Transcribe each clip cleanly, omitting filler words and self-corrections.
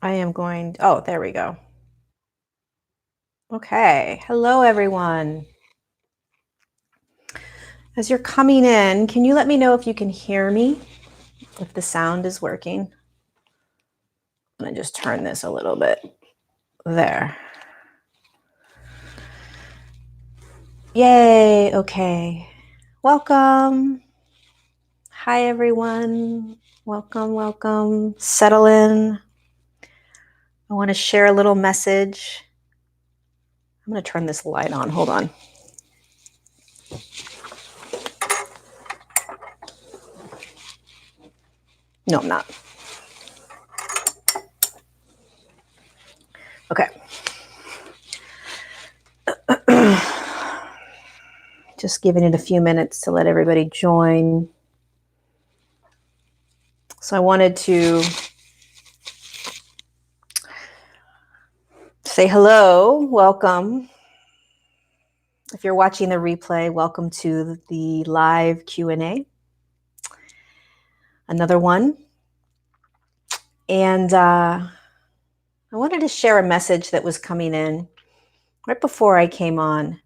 I am going, oh, there we go. Okay. Hello, everyone. As you're coming in, can you let me know if you can hear me? If the sound is working? I'm going to just turn this a little bit. There. Yay. Okay. Welcome. Hi, everyone. Welcome, welcome. Settle in. I want to share a little message. I'm going to turn this light on. Hold on. No, I'm not. Okay. Just giving it a few minutes to let everybody join. So I wanted to say hello, welcome. If you're watching the replay, welcome to the live Q&A. Another one. And I wanted to share a message that was coming in right before I came on.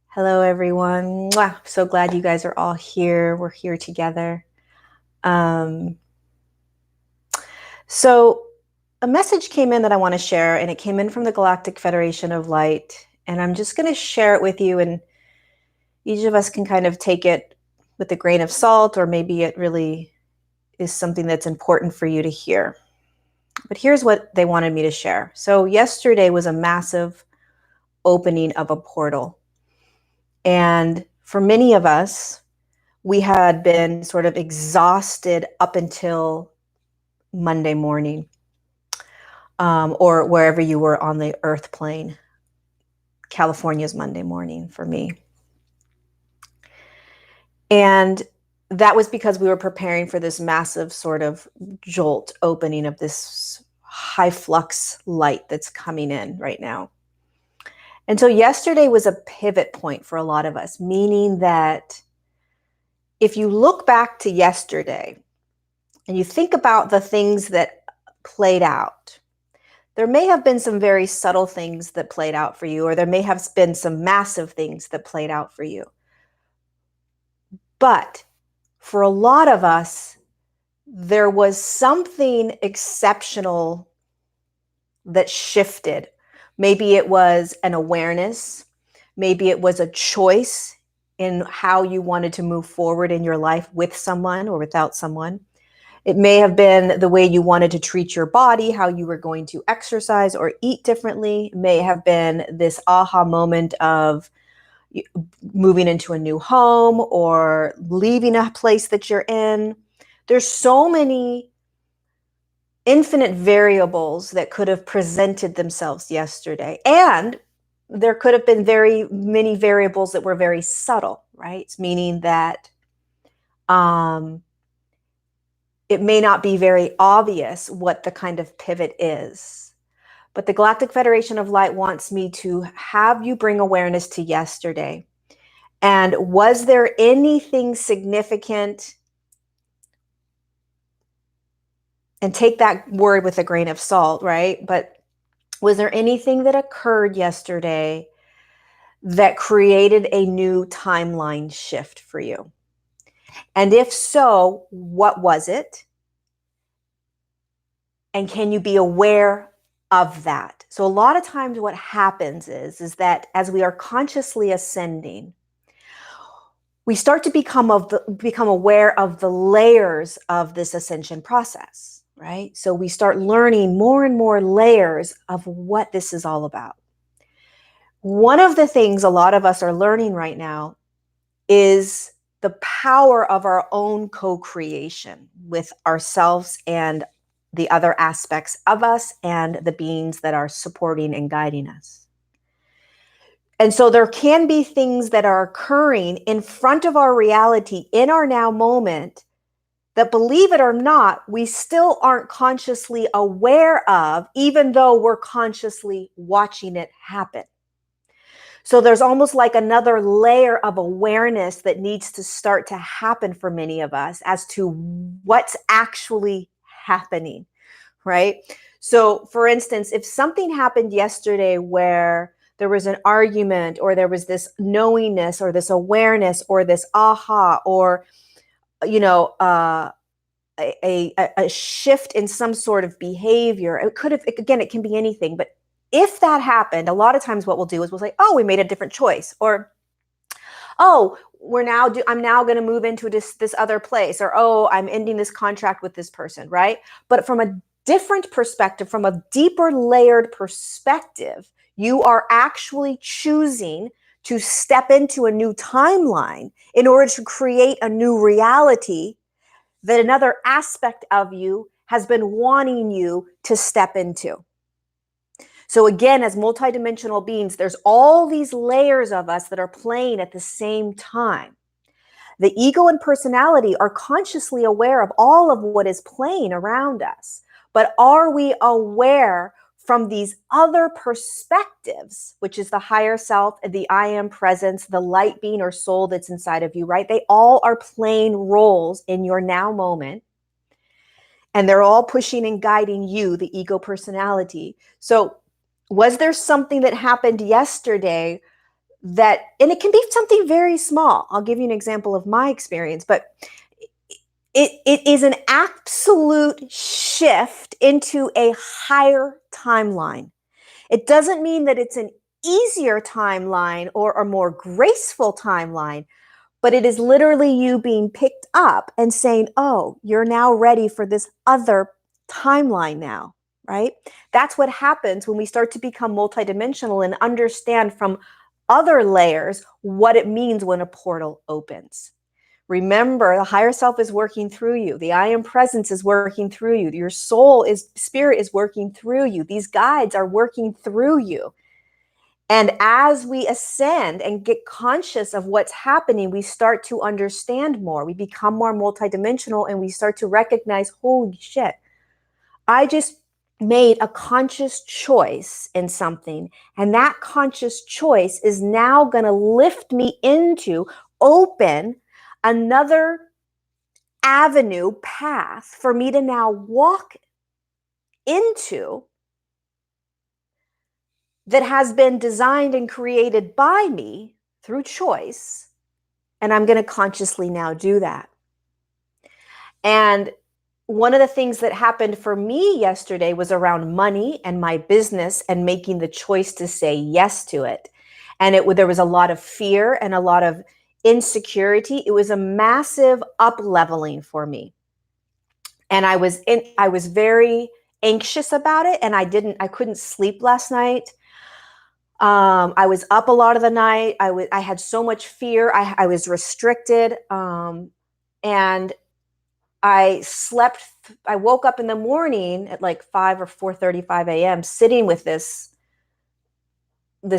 Hello, everyone. Mwah. So glad you guys are all here. We're here together. So a message came in that I want to share, and it came in from the Galactic Federation of Light. And I'm just going to share it with you, and each of us can kind of take it with a grain of salt, or maybe it really is something that's important for you to hear. But here's what they wanted me to share. So yesterday was a massive opening of a portal. And for many of us, we had been sort of exhausted up until Monday morning, or wherever you were on the earth plane. California's Monday morning for me. And that was because we were preparing for this massive sort of jolt opening of this high flux light that's coming in right now. And so yesterday was a pivot point for a lot of us, meaning that if you look back to yesterday and you think about the things that played out, there may have been some very subtle things that played out for you, or there may have been some massive things that played out for you. But for a lot of us, there was something exceptional that shifted. Maybe it was an awareness. Maybe it was a choice in how you wanted to move forward in your life with someone or without someone. It may have been the way you wanted to treat your body, how you were going to exercise or eat differently. It may have been this aha moment of moving into a new home or leaving a place that you're in. There's so many infinite variables that could have presented themselves yesterday. And there could have been very many variables that were very subtle, right? Meaning that it may not be very obvious what the kind of pivot is. But the Galactic Federation of Light wants me to have you bring awareness to yesterday. And was there anything significant? And take that word with a grain of salt, right? But was there anything that occurred yesterday that created a new timeline shift for you? And if so, what was it? And can you be aware of that? So a lot of times what happens is that as we are consciously ascending, we start to become aware of the layers of this ascension process, right? So we start learning more and more layers of what this is all about. One of the things a lot of us are learning right now is the power of our own co-creation with ourselves and the other aspects of us and the beings that are supporting and guiding us. And so there can be things that are occurring in front of our reality in our now moment that, believe it or not, we still aren't consciously aware of, even though we're consciously watching it happen. So there's almost like another layer of awareness that needs to start to happen for many of us as to what's actually happening, right? So, for instance, if something happened yesterday where there was an argument, or there was this knowingness, or this awareness, or this aha, or, you know, a shift in some sort of behavior. It could have, again, it can be anything. But if that happened, a lot of times what we'll do is we'll say, oh, we made a different choice. Or, oh, I'm now going to move into this other place. Or, oh, I'm ending this contract with this person, right? But from a different perspective, from a deeper layered perspective, you are actually choosing to step into a new timeline in order to create a new reality that another aspect of you has been wanting you to step into. So again, as multidimensional beings, there's all these layers of us that are playing at the same time. The ego and personality are consciously aware of all of what is playing around us. But are we aware from these other perspectives, which is the higher self, the I am presence, the light being or soul that's inside of you, right? They all are playing roles in your now moment. And they're all pushing and guiding you, the ego personality. So was there something that happened yesterday that, and it can be something very small. I'll give you an example of my experience, but it is an absolute shift into a higher timeline. It doesn't mean that it's an easier timeline or a more graceful timeline, but it is literally you being picked up and saying, oh, you're now ready for this other timeline now, right? That's what happens when we start to become multidimensional and understand from other layers what it means when a portal opens. Remember, the higher self is working through you. The I am presence is working through you. Your spirit is working through you. These guides are working through you. And as we ascend and get conscious of what's happening, we start to understand more. We become more multidimensional, and we start to recognize, holy shit, I just made a conscious choice in something. And that conscious choice is now going to lift me into, open another avenue, path for me to now walk into that has been designed and created by me through choice. And I'm going to consciously now do that. And one of the things that happened for me yesterday was around money and my business and making the choice to say yes to it. And there was a lot of fear and a lot of insecurity. It was a massive up-leveling for me. And I was very anxious about it, and I couldn't sleep last night. I was up a lot of the night. I had so much fear. I was restricted. And I slept. I woke up in the morning at like 5 or 4:35 a.m. sitting with this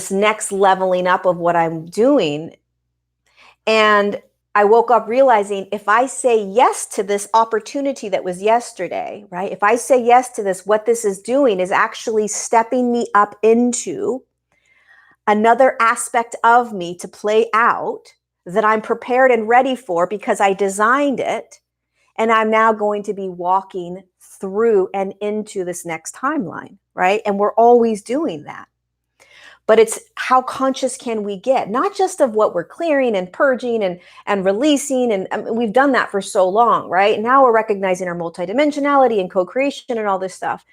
next leveling up of what I'm doing. And I woke up realizing, if I say yes to this opportunity that was yesterday, right? If I say yes to this, what this is doing is actually stepping me up into another aspect of me to play out that I'm prepared and ready for because I designed it. And I'm now going to be walking through and into this next timeline, right? And we're always doing that. But it's how conscious can we get, not just of what we're clearing and purging and releasing. And we've done that for so long, right? Now we're recognizing our multidimensionality and co-creation and all this stuff.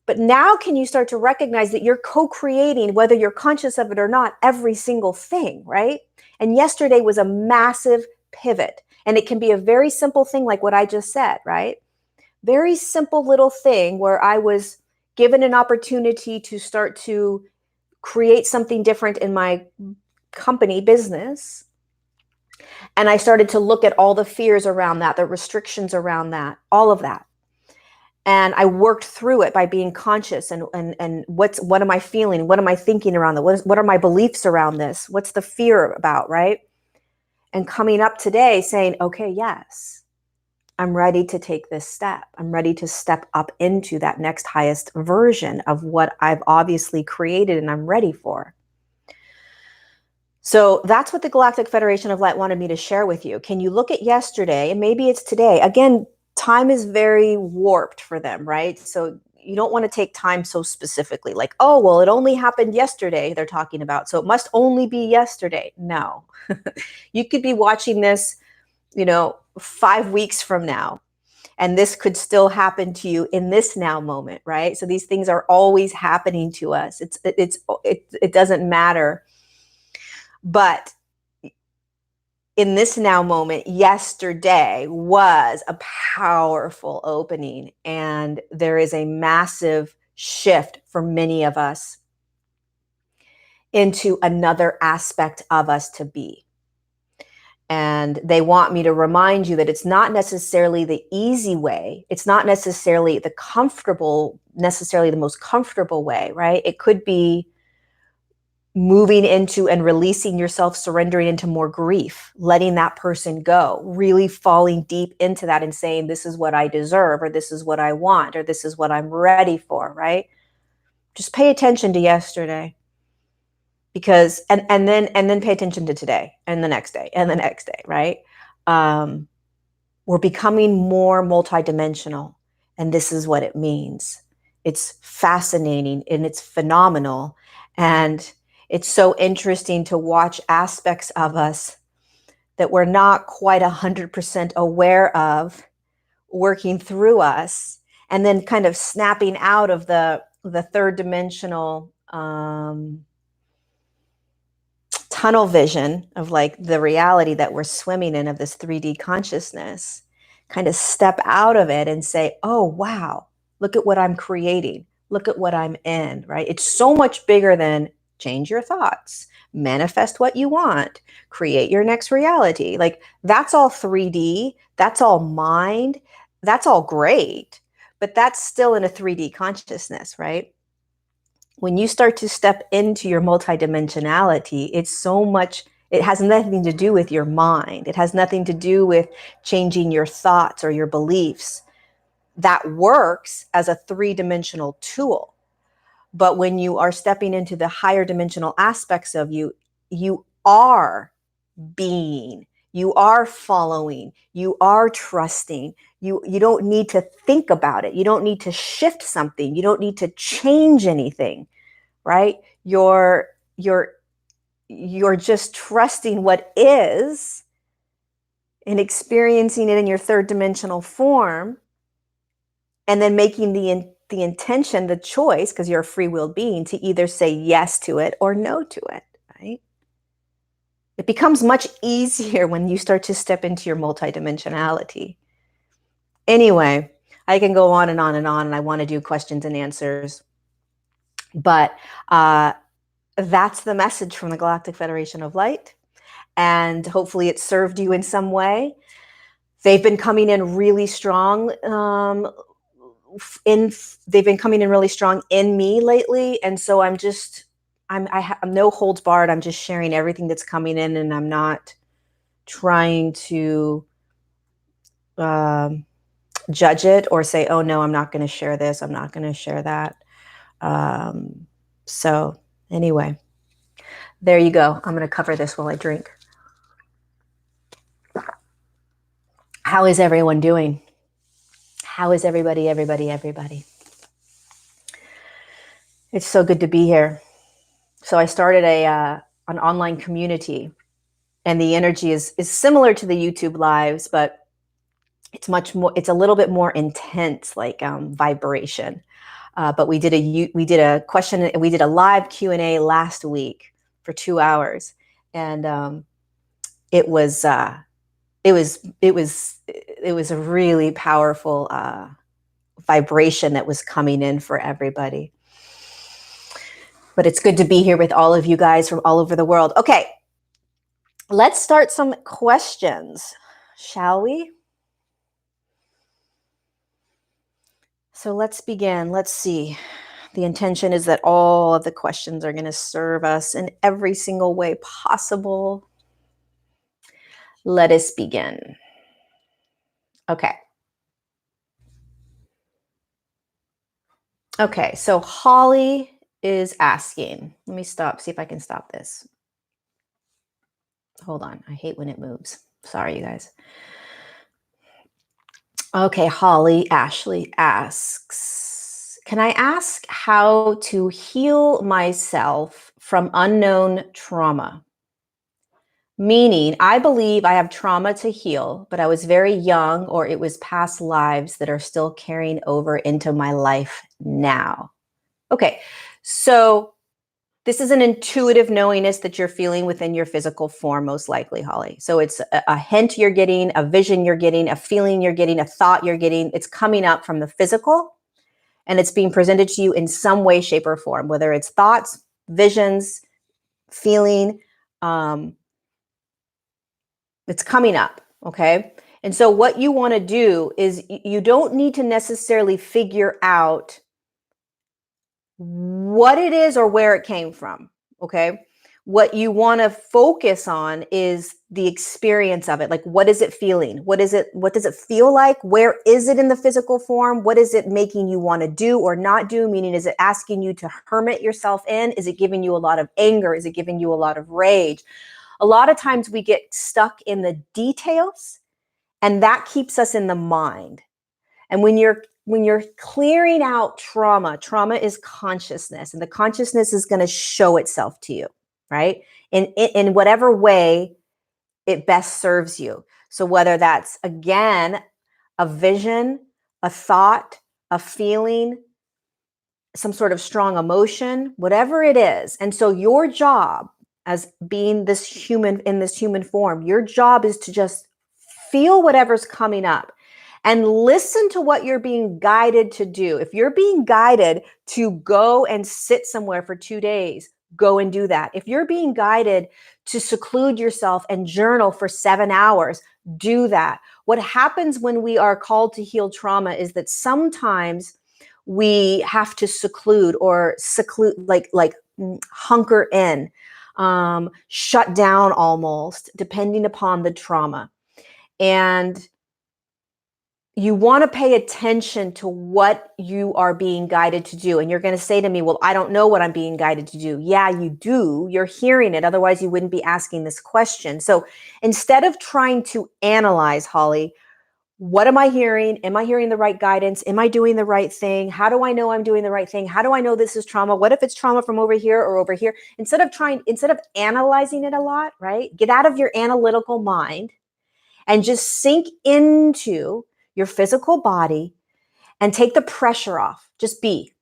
But now can you start to recognize that you're co-creating, whether you're conscious of it or not, every single thing, right? And yesterday was a massive pivot. And it can be a very simple thing like what I just said, right? Very simple little thing where I was given an opportunity to start to create something different in my company business. And I started to look at all the fears around that, the restrictions around that, all of that. And I worked through it by being conscious and what am I feeling? What am I thinking around that? What are my beliefs around this? What's the fear about, right? And coming up today saying, okay, yes, I'm ready to take this step. I'm ready to step up into that next highest version of what I've obviously created and I'm ready for. So that's what the Galactic Federation of Light wanted me to share with you. Can you look at yesterday, and maybe it's today? Again, time is very warped for them, right? So you don't want to take time so specifically, like, oh, well, it only happened yesterday, they're talking about, so it must only be yesterday. No. You could be watching this, 5 weeks from now, and this could still happen to you in this now moment, right? So these things are always happening to us. It doesn't matter. But in this now moment, yesterday was a powerful opening, and there is a massive shift for many of us into another aspect of us to be. And they want me to remind you that it's not necessarily the easy way. It's not necessarily the most comfortable way, right? It could be moving into and releasing yourself, surrendering into more grief, letting that person go, really falling deep into that and saying, this is what I deserve, or this is what I want, or this is what I'm ready for, right? Just pay attention to yesterday. Because and then pay attention to today and the next day and the next day, right? We're becoming more multidimensional, and this is what it means. It's fascinating and it's phenomenal, and it's so interesting to watch aspects of us that we're not quite 100% aware of working through us, and then kind of snapping out of the third dimensional tunnel vision of like the reality that we're swimming in, of this 3D consciousness, kind of step out of it and say, oh, wow, look at what I'm creating. Look at what I'm in, right? It's so much bigger than change your thoughts, manifest what you want, create your next reality. Like, that's all 3D. That's all mind. That's all great. But that's still in a 3D consciousness, right? When you start to step into your multidimensionality, it has nothing to do with your mind. It has nothing to do with changing your thoughts or your beliefs. That works as a 3-dimensional tool. But when you are stepping into the higher dimensional aspects of you, you are being, you are following, you are trusting. You don't need to think about it. You don't need to shift something. You don't need to change anything, right? You're just trusting what is and experiencing it in your third dimensional form, and then making the intention, the choice, because you're a free-willed being, to either say yes to it or no to it, right? It becomes much easier when you start to step into your multidimensionality. Anyway, I can go on and on and on, and I want to do questions and answers. But that's the message from the Galactic Federation of Light. And hopefully it served you in some way. They've been coming in really strong. They've been coming in really strong in me lately. And so I'm no holds barred. I'm just sharing everything that's coming in, and I'm not trying to judge it or say, oh no, I'm not going to share this, I'm not going to share that. So anyway, there you go. I'm going to cover this while I drink. How is everyone doing? How is everybody? It's so good to be here. So I started an online community, and the energy is similar to the YouTube lives, but it's a little bit more intense, like vibration. But we did a live Q&A last week for 2 hours, and it was a really powerful vibration that was coming in for everybody. But it's good to be here with all of you guys from all over the world. Okay, let's start some questions, shall we? So let's begin. Let's see. The intention is that all of the questions are going to serve us in every single way possible. Let us begin. Okay. Okay, so Holly is asking. Let me see if I can stop this. Hold on. I hate when it moves. Sorry, you guys. Okay, Holly Ashley asks, Can I ask how to heal myself from unknown trauma? Meaning, I believe I have trauma to heal, but I was very young or it was past lives that are still carrying over into my life now. Okay, so this is an intuitive knowingness that you're feeling within your physical form, most likely, Holly. So it's a hint you're getting, a vision you're getting, a feeling you're getting, a thought you're getting. It's coming up from the physical and it's being presented to you in some way, shape, or form, whether it's thoughts, visions, feeling. It's coming up, okay? And so what you want to do is you don't need to necessarily figure out what it is or where it came from, okay? What you want to focus on is the experience of it. Like, what is it feeling? What does it feel like? Where is it in the physical form? What is it making you want to do or not do? Meaning, is it asking you to hermit yourself in? Is it giving you a lot of anger? Is it giving you a lot of rage? A lot of times we get stuck in the details and that keeps us in the mind. And when you're clearing out trauma is consciousness, and the consciousness is going to show itself to you, right? In whatever way it best serves you. So whether that's, again, a vision, a thought, a feeling, some sort of strong emotion, whatever it is. And so your job as being this human in this human form, your job is to just feel whatever's coming up and listen to what you're being guided to do. If you're being guided to go and sit somewhere for 2 days, go and do that. If you're being guided to seclude yourself and journal for 7 hours, do that. What happens when we are called to heal trauma is that sometimes we have to seclude, like hunker in, shut down almost, depending upon the trauma. And you want to pay attention to what you are being guided to do. And you're going to say to me, well, I don't know what I'm being guided to do. Yeah, you do. You're hearing it. Otherwise, you wouldn't be asking this question. So instead of trying to analyze, Holly, what am I hearing? Am I hearing the right guidance? Am I doing the right thing? How do I know I'm doing the right thing? How do I know this is trauma? What if it's trauma from over here or over here? Instead of analyzing it a lot, right? Get out of your analytical mind and just sink into your physical body and take the pressure off. Just be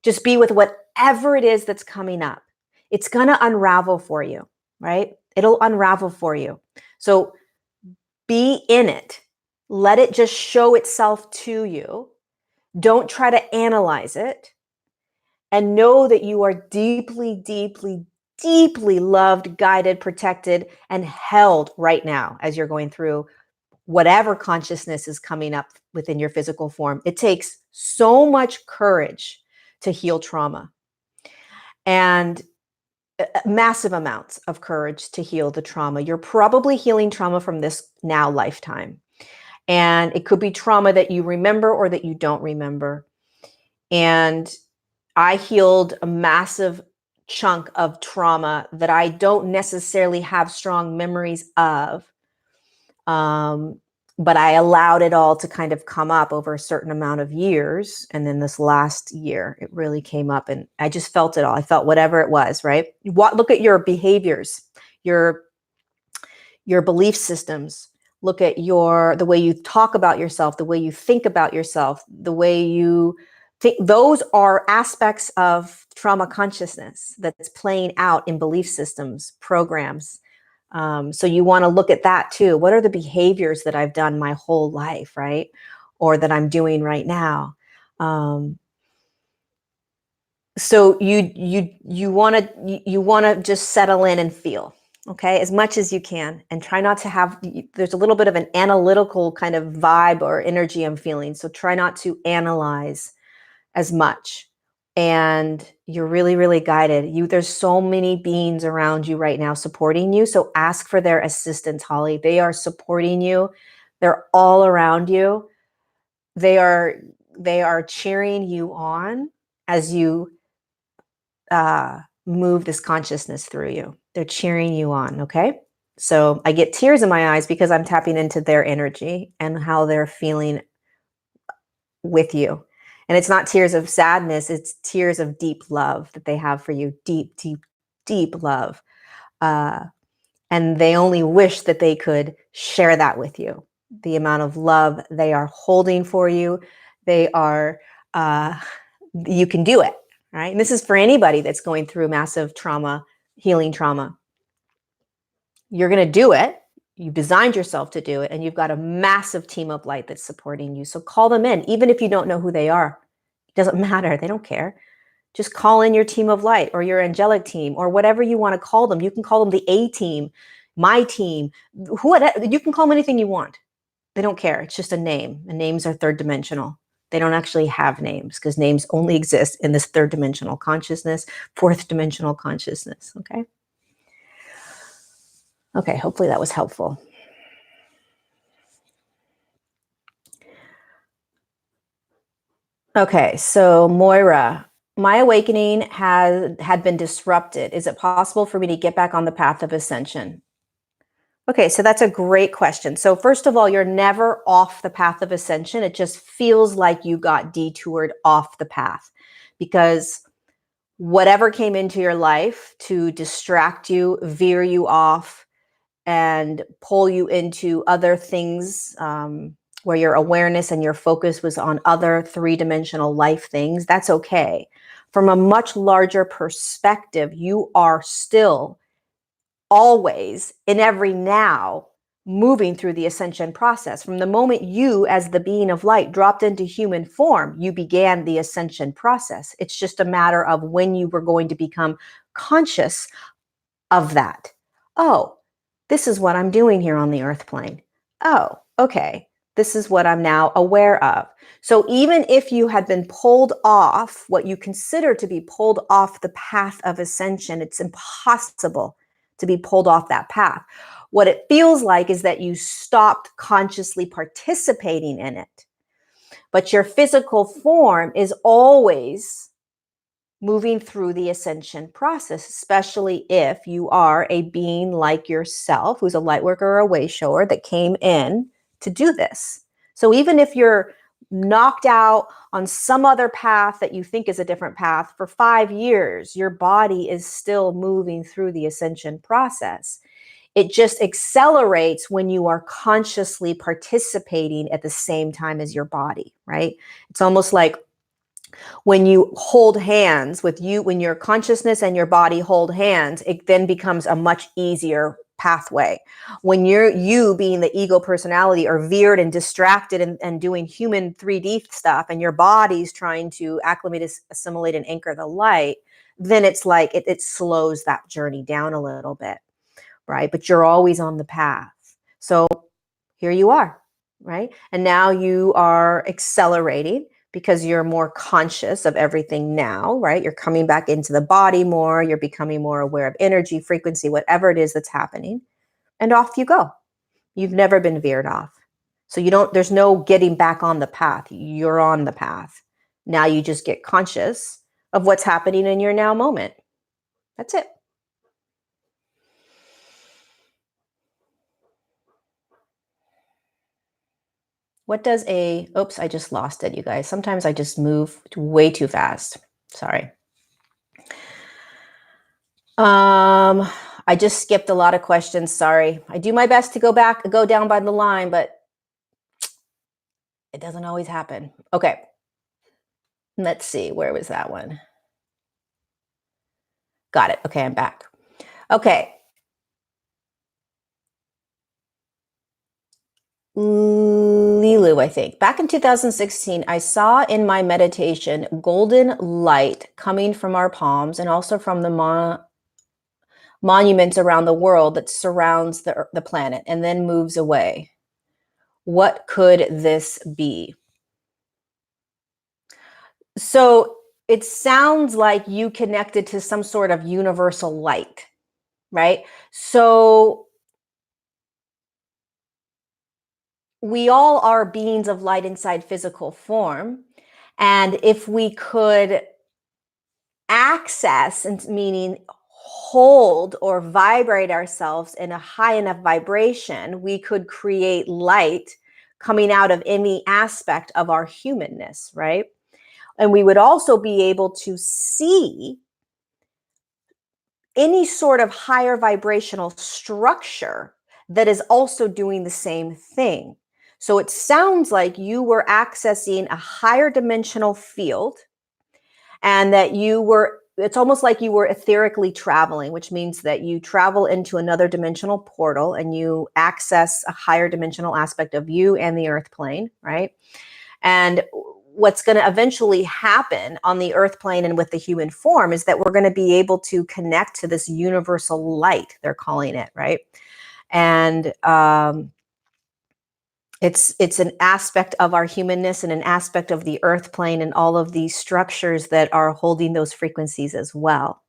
with whatever it is that's coming up. It's going to unravel for you, right? It'll unravel for you. So be in it. Let it just show itself to you. Don't try to analyze it. And know that you are deeply, deeply, deeply loved, guided, protected, and held right now as you're going through whatever consciousness is coming up within your physical form. It takes so much courage to heal trauma, and massive amounts of courage to heal the trauma. You're probably healing trauma from this now lifetime. And it could be trauma that you remember or that you don't remember. And I healed a massive chunk of trauma that I don't necessarily have strong memories of. But I allowed it all to kind of come up over a certain amount of years. And then this last year, it really came up and I just felt it all. I felt whatever it was, right? Look at your behaviors, your belief systems. Look at the way you talk about yourself, the way you think about yourself, the way you think. Those are aspects of trauma consciousness that's playing out in belief systems, programs. So you want to look at that too. What are the behaviors that I've done my whole life, right? Or that I'm doing right now? So you want to just settle in and feel, okay, as much as you can, and try not to have. There's a little bit of an analytical kind of vibe or energy I'm feeling. So try not to analyze as much. And you're really, really guided. There's so many beings around you right now supporting you. So ask for their assistance, Holly. They are supporting you. They're all around you. They are cheering you on as you move this consciousness through you. They're cheering you on, okay? So I get tears in my eyes because I'm tapping into their energy and how they're feeling with you And it's not tears of sadness, it's tears of deep love that they have for you. Deep, deep, deep love. And they only wish that they could share that with you. The amount of love they are holding for you. They are, you can do it, right? And this is for anybody that's going through massive trauma, healing trauma. You're going to do it. You've designed yourself to do it, and you've got a massive team of light that's supporting you. So call them in, even if you don't know who they are. It doesn't matter. They don't care. Just call in your team of light or your angelic team or whatever you want to call them. You can call them the A team, my team, whatever. You can call them anything you want. They don't care. It's just a name, and names are third dimensional. They don't actually have names because names only exist in this third dimensional consciousness, fourth dimensional consciousness. Okay. Okay, hopefully that was helpful. Okay, so Moira, my awakening had been disrupted. Is it possible for me to get back on the path of ascension? Okay, so that's a great question. So first of all, you're never off the path of ascension. It just feels like you got detoured off the path because whatever came into your life to distract you, veer you off, and pull you into other things where your awareness and your focus was on other three-dimensional life things, that's okay. From a much larger perspective, you are still always in every now moving through the ascension process. From the moment you, as the being of light, dropped into human form, you began the ascension process. It's just a matter of when you were going to become conscious of that. Oh, this is what I'm doing here on the earth plane. Oh, okay. This is what I'm now aware of. So even if you had been pulled off what you consider to be pulled off the path of ascension, it's impossible to be pulled off that path. What it feels like is that you stopped consciously participating in it. But your physical form is always moving through the ascension process, especially if you are a being like yourself, who's a light worker or a way shower that came in to do this. So even if you're knocked out on some other path that you think is a different path for 5 years, your body is still moving through the ascension process. It just accelerates when you are consciously participating at the same time as your body, right? It's almost like when you hold hands with you, when your consciousness and your body hold hands, it then becomes a much easier pathway. When you being the ego personality are veered and distracted and doing human 3D stuff, and your body's trying to acclimate, assimilate, and anchor the light, then it's like it slows that journey down a little bit, right? But you're always on the path. So here you are, right? And now you are accelerating because you're more conscious of everything now, right? You're coming back into the body more. You're becoming more aware of energy, frequency, whatever it is that's happening. And off you go. You've never been veered off. So there's no getting back on the path. You're on the path. Now you just get conscious of what's happening in your now moment. That's it. What does oops, I just lost it, you guys. Sometimes I just move way too fast. Sorry. I just skipped a lot of questions. Sorry. I do my best to go down by the line, but it doesn't always happen. Okay. Let's see. Where was that one? Got it. Okay, I'm back. Okay. Lilu, I think. Back in 2016, I saw in my meditation golden light coming from our palms and also from the monuments around the world that surrounds the planet and then moves away. What could this be? So it sounds like you connected to some sort of universal light, right? So we all are beings of light inside physical form. And if we could access, and meaning hold or vibrate ourselves in a high enough vibration, we could create light coming out of any aspect of our humanness, right? And we would also be able to see any sort of higher vibrational structure that is also doing the same thing. So it sounds like you were accessing a higher dimensional field, and that it's almost like you were etherically traveling, which means that you travel into another dimensional portal and you access a higher dimensional aspect of you and the earth plane, right? And what's going to eventually happen on the earth plane and with the human form is that we're going to be able to connect to this universal light, they're calling it, right? And it's an aspect of our humanness and an aspect of the earth plane and all of these structures that are holding those frequencies as well.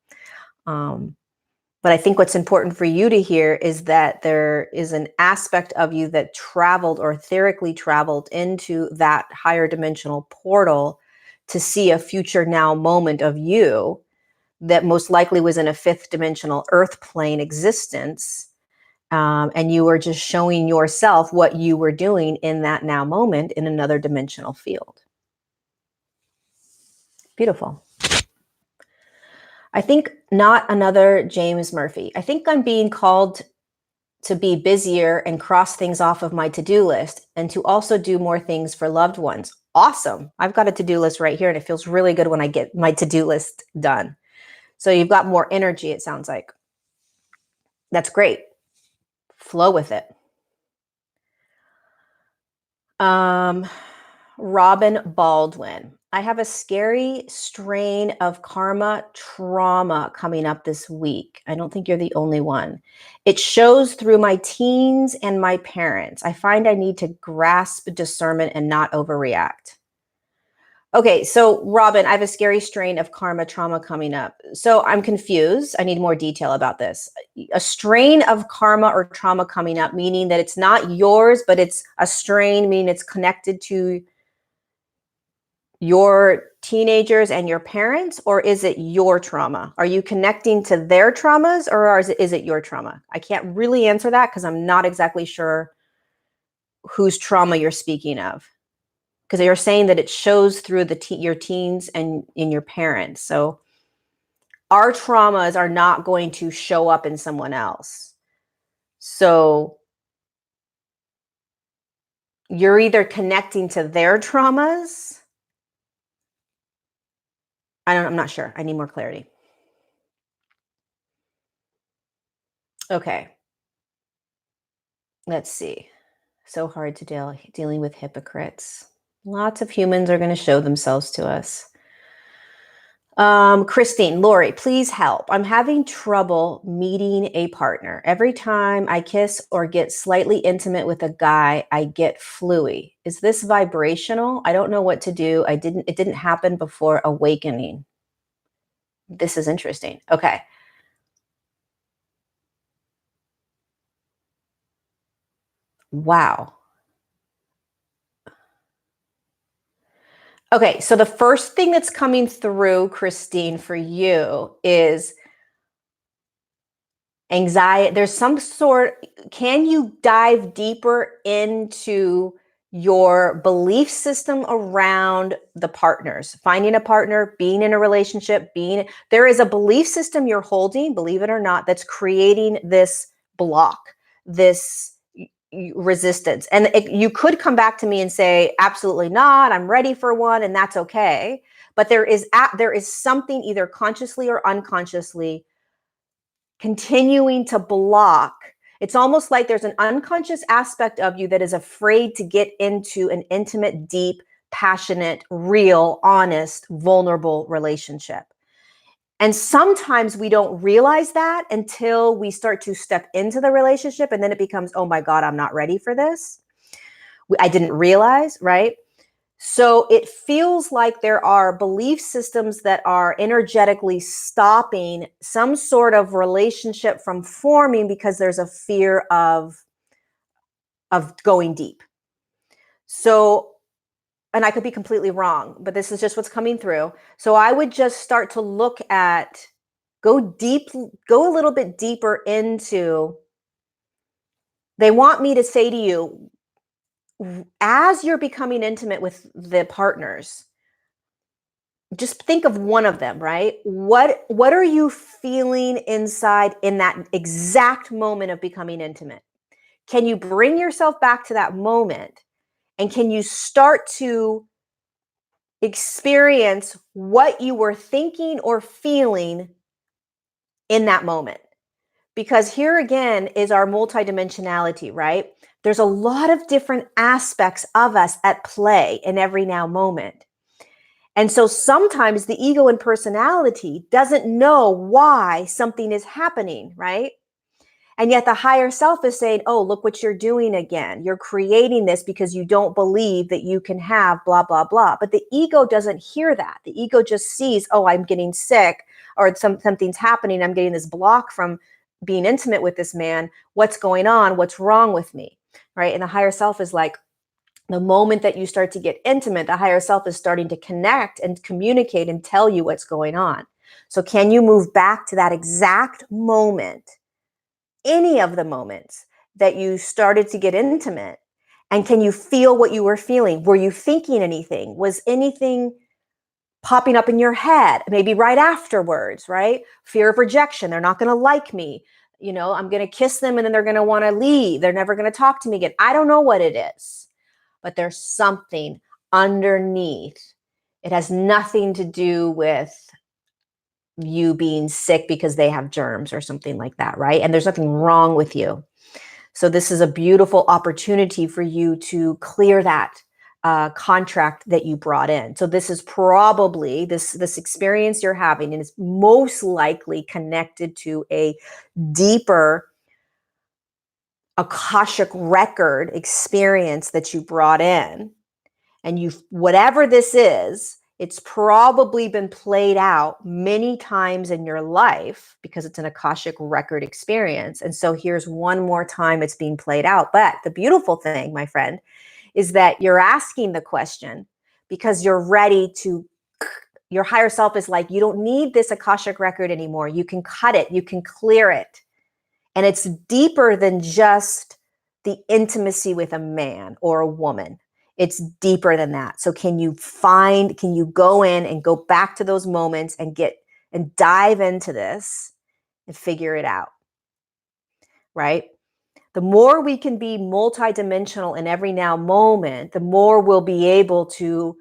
But I think what's important for you to hear is that there is an aspect of you that traveled or etherically traveled into that higher dimensional portal to see a future now moment of you that most likely was in a fifth dimensional earth plane existence. And you were just showing yourself what you were doing in that now moment in another dimensional field. Beautiful. I think not another James Murphy. I think I'm being called to be busier and cross things off of my to-do list and to also do more things for loved ones. Awesome. I've got a to-do list right here, and it feels really good when I get my to-do list done. So you've got more energy, it sounds like. That's great. Flow with it. Robin Baldwin. I have a scary strain of karma trauma coming up this week. I don't think you're the only one. It shows through my teens and my parents. I find I need to grasp discernment and not overreact. Okay, so Robin, I have a scary strain of karma trauma coming up. So I'm confused. I need more detail about this. A strain of karma or trauma coming up, meaning that it's not yours, but it's a strain, meaning it's connected to your teenagers and your parents, or is it your trauma? Are you connecting to their traumas, or is it your trauma? I can't really answer that because I'm not exactly sure whose trauma you're speaking of. Because you're saying that it shows through your teens and in your parents. So our traumas are not going to show up in someone else. So you're either connecting to their traumas. I'm not sure. I need more clarity. Okay. Let's see. So hard to dealing with hypocrites. Lots of humans are going to show themselves to us. Christine, Lori, please help. I'm having trouble meeting a partner. Every time I kiss or get slightly intimate with a guy, I get fluey. Is this vibrational? I don't know what to do. It didn't happen before awakening. This is interesting. Okay. Wow. Okay, so the first thing that's coming through, Christine, for you is anxiety. There's some sort, can you dive deeper into your belief system around the partners, finding a partner, being in a relationship, there is a belief system you're holding, believe it or not, that's creating this block, this resistance. And you could come back to me and say, absolutely not, I'm ready for one, and that's okay. But there is something either consciously or unconsciously continuing to block. It's almost like there's an unconscious aspect of you that is afraid to get into an intimate, deep, passionate, real, honest, vulnerable relationship. And sometimes we don't realize that until we start to step into the relationship, and then it becomes, oh my God, I'm not ready for this. I didn't realize, right? So it feels like there are belief systems that are energetically stopping some sort of relationship from forming because there's a fear of going deep. So, and I could be completely wrong, but this is just what's coming through. So I would just start to look at, go a little bit deeper into, they want me to say to you, as you're becoming intimate with the partners, just think of one of them, right? What are you feeling inside in that exact moment of becoming intimate? Can you bring yourself back to that moment? And can you start to experience what you were thinking or feeling in that moment? Because here again is our multidimensionality, right? There's a lot of different aspects of us at play in every now moment. And so sometimes the ego and personality doesn't know why something is happening, right? And yet the higher self is saying, oh, look what you're doing again. You're creating this because you don't believe that you can have blah, blah, blah. But the ego doesn't hear that. The ego just sees, oh, I'm getting sick or something's happening. I'm getting this block from being intimate with this man. What's going on? What's wrong with me? Right? And the higher self is like, the moment that you start to get intimate, the higher self is starting to connect and communicate and tell you what's going on. So can you move back to that exact moment, any of the moments that you started to get intimate? And can you feel what you were feeling? Were you thinking anything? Was anything popping up in your head? Maybe right afterwards, right? Fear of rejection. They're not going to like me. You know, I'm going to kiss them and then they're going to want to leave. They're never going to talk to me again. I don't know what it is. But there's something underneath. It has nothing to do with you being sick because they have germs or something like that, right? And there's nothing wrong with you. So this is a beautiful opportunity for you to clear that contract that you brought in. So this is probably this experience you're having, and is most likely connected to a deeper Akashic record experience that you brought in. And you, whatever this is, it's probably been played out many times in your life because it's an Akashic record experience. And so here's one more time it's being played out. But the beautiful thing, my friend, is that you're asking the question because you're ready to, your higher self is like, you don't need this Akashic record anymore. You can cut it, you can clear it. And it's deeper than just the intimacy with a man or a woman. It's deeper than that. So can you go in and go back to those moments and dive into this and figure it out, right? The more we can be multidimensional in every now moment, the more we'll be able to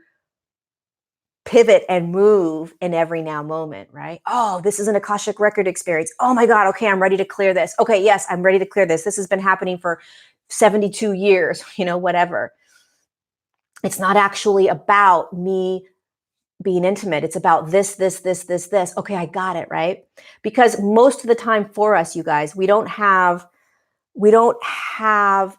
pivot and move in every now moment, right? Oh, this is an Akashic record experience. Oh my God, okay, I'm ready to clear this. Okay, yes, I'm ready to clear this. This has been happening for 72 years, whatever. It's not actually about me being intimate. It's about this. Okay, I got it, right? Because most of the time for us, you guys, we don't have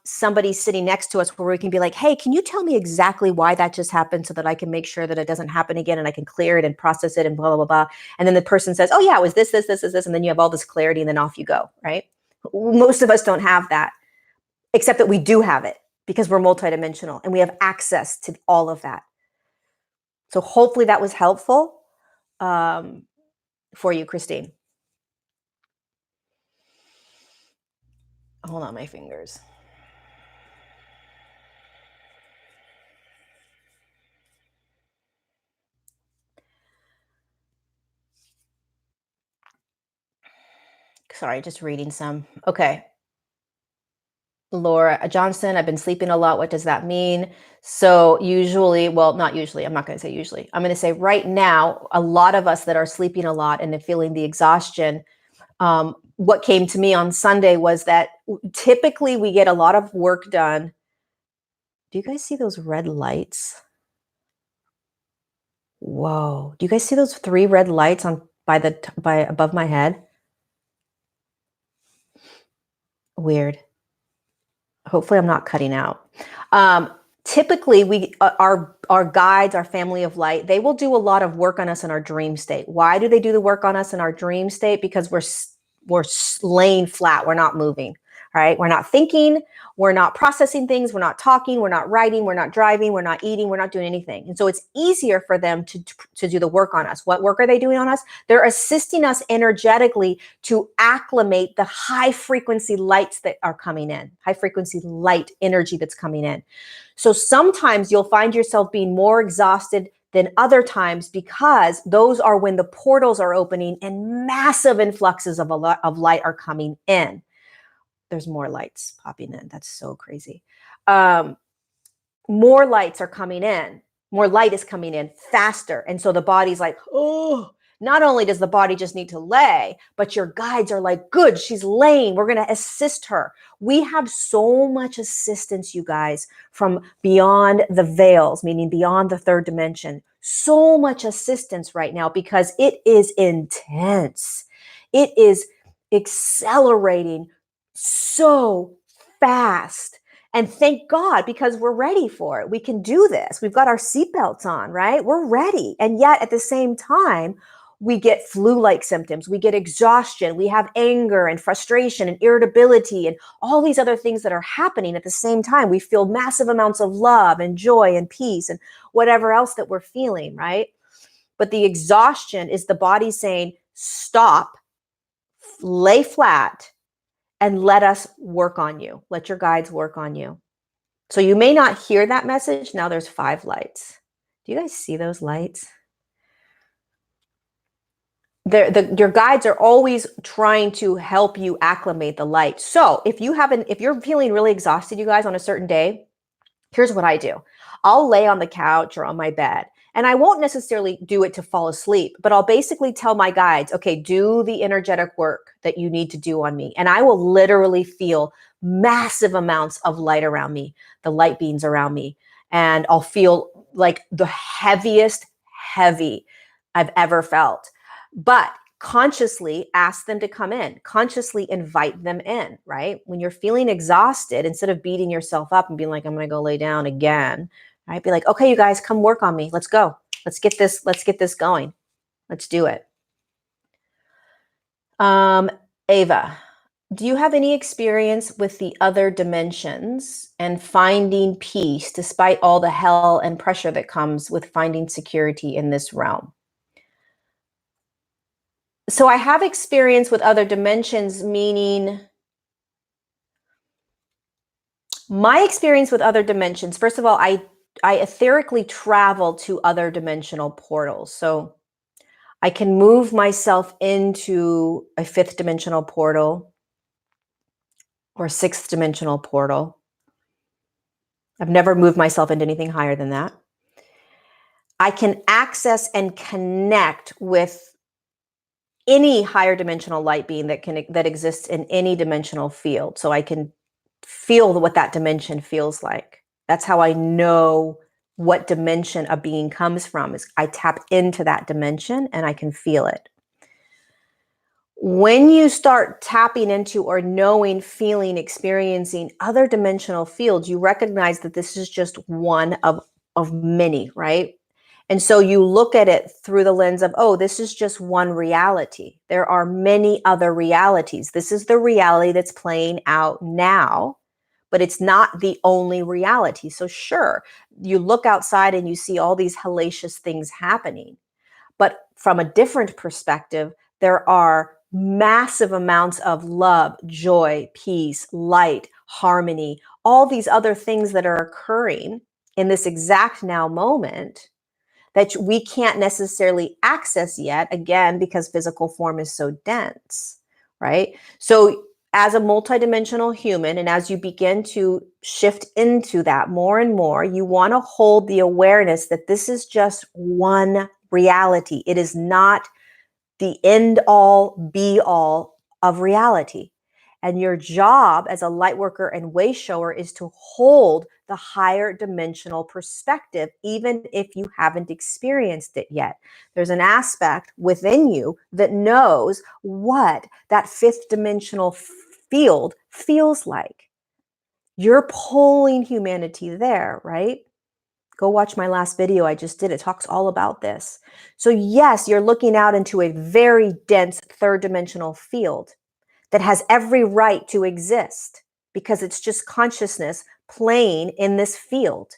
somebody sitting next to us where we can be like, hey, can you tell me exactly why that just happened so that I can make sure that it doesn't happen again and I can clear it and process it and blah, blah, blah, blah. And then the person says, oh yeah, it was this. And then you have all this clarity and then off you go, right? Most of us don't have that, except that we do have it because we're multidimensional and we have access to all of that. So hopefully that was helpful for you, Christine. Hold on my fingers. Sorry, just reading some. Okay. Laura Johnson, I've been sleeping a lot. What does that mean? So usually, well, not usually, I'm not going to say usually. I'm going to say right now, a lot of us that are sleeping a lot and feeling the exhaustion, what came to me on Sunday was that typically we get a lot of work done. Do you guys see those red lights? Whoa. Do you guys see those 3 red lights by above my head? Weird. Hopefully I'm not cutting out. Typically our guides, our family of light, they will do a lot of work on us in our dream state. Why do they do the work on us in our dream state? Because we're laying flat. We're not moving, right? We're not thinking. We're not processing things. We're not talking. We're not writing. We're not driving. We're not eating. We're not doing anything. And so it's easier for them to do the work on us. What work are they doing on us? They're assisting us energetically to acclimate the high frequency lights that are coming in, high frequency light energy that's coming in. So sometimes you'll find yourself being more exhausted than other times, because those are when the portals are opening and massive influxes of light are coming in. There's more lights popping in. That's so crazy. More lights are coming in. More light is coming in faster. And so the body's like, oh, not only does the body just need to lay, but your guides are like, good, she's laying. We're going to assist her. We have so much assistance, you guys, from beyond the veils, meaning beyond the third dimension. So much assistance right now because it is intense. It is accelerating so fast. And thank God, because we're ready for it. We can do this. We've got our seatbelts on, right? We're ready. And yet at the same time, we get flu-like symptoms. We get exhaustion. We have anger and frustration and irritability and all these other things that are happening at the same time. We feel massive amounts of love and joy and peace and whatever else that we're feeling, right? But the exhaustion is the body saying, stop, lay flat, and let us work on you. Let your guides work on you. So you may not hear that message. Now there's 5 lights. Do you guys see those lights? Your guides are always trying to help you acclimate the light. So if you're feeling really exhausted, you guys, on a certain day, here's what I do. I'll lay on the couch or on my bed, and I won't necessarily do it to fall asleep, but I'll basically tell my guides, okay, do the energetic work that you need to do on me. And I will literally feel massive amounts of light around me, the light beams around me. And I'll feel like the heaviest heavy I've ever felt. But consciously ask them to come in, consciously invite them in, right? When you're feeling exhausted, instead of beating yourself up and being like, I'm going to go lay down again, right? Be like, okay, you guys, come work on me. Let's go. Let's get this going. Let's do it. Ava, do you have any experience with the other dimensions and finding peace despite all the hell and pressure that comes with finding security in this realm? So I have experience with other dimensions, meaning my experience with other dimensions, first of all, I etherically travel to other dimensional portals. So I can move myself into a 5th dimensional portal or a 6th dimensional portal. I've never moved myself into anything higher than that. I can access and connect with any higher dimensional light being that exists in any dimensional field. So I can feel what that dimension feels like. That's how I know what dimension a being comes from, is I tap into that dimension and I can feel it. When you start tapping into or knowing, feeling, experiencing other dimensional fields, you recognize that this is just one of many, right? And so you look at it through the lens of, oh, this is just one reality. There are many other realities. This is the reality that's playing out now, but it's not the only reality. So sure, you look outside and you see all these hellacious things happening. But from a different perspective, there are massive amounts of love, joy, peace, light, harmony, all these other things that are occurring in this exact now moment that we can't necessarily access yet, again, because physical form is so dense, right? So as a multidimensional human, and as you begin to shift into that more and more, you want to hold the awareness that this is just one reality. It is not the end all be all of reality. And your job as a light worker and way shower is to hold the higher dimensional perspective, even if you haven't experienced it yet. There's an aspect within you that knows what that 5th dimensional field feels like. You're pulling humanity there, right? Go watch my last video I just did. It talks all about this. So yes, you're looking out into a very dense 3rd dimensional field that has every right to exist because it's just consciousness playing in this field.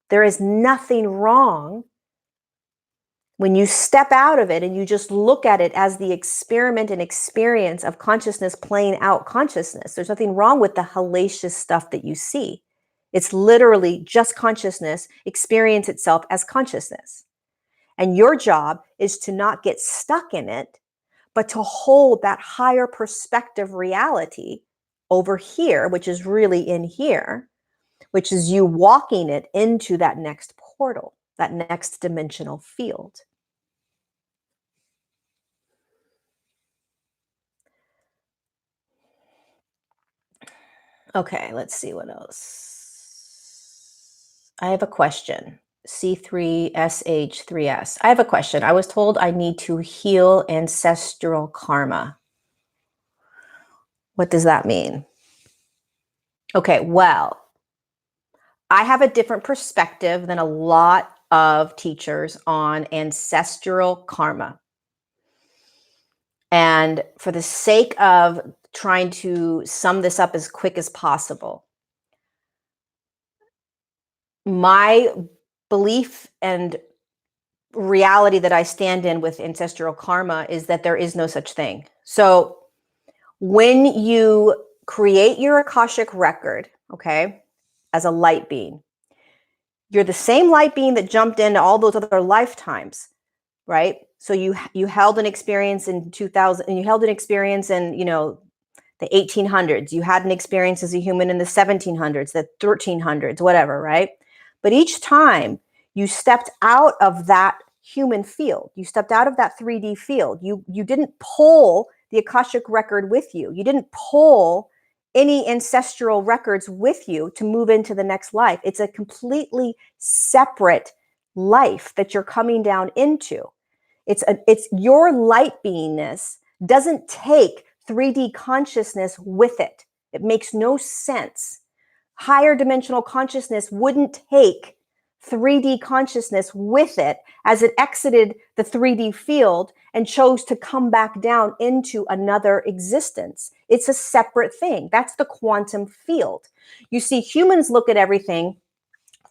There is nothing wrong when you step out of it and you just look at it as the experiment and experience of consciousness playing out consciousness. There's nothing wrong with the hellacious stuff that you see. It's literally just consciousness experience itself as consciousness. And your job is to not get stuck in it, but to hold that higher perspective reality over here, which is really in here, which is you walking it into that next portal, that next dimensional field. Okay, let's see what else. I have a question. C3SH3S. I have a question. I was told I need to heal ancestral karma. What does that mean? Okay, well, I have a different perspective than a lot of teachers on ancestral karma. And for the sake of trying to sum this up as quick as possible, my belief and reality that I stand in with ancestral karma is that there is no such thing. So when you create your Akashic record, okay, as a light being, you're the same light being that jumped into all those other lifetimes, right? So you held an experience in 2000, and you held an experience in, the 1800s. You had an experience as a human in the 1700s, the 1300s, whatever, right? But each time you stepped out of that human field, you stepped out of that 3D field, you didn't pull the Akashic record with you. You didn't pull any ancestral records with you to move into the next life. It's a completely separate life that you're coming down into. It's your light beingness doesn't take 3D consciousness with it. It makes no sense. Higher dimensional consciousness wouldn't take 3D consciousness with it as it exited the 3D field and chose to come back down into another existence. It's a separate thing. That's the quantum field. You see, humans look at everything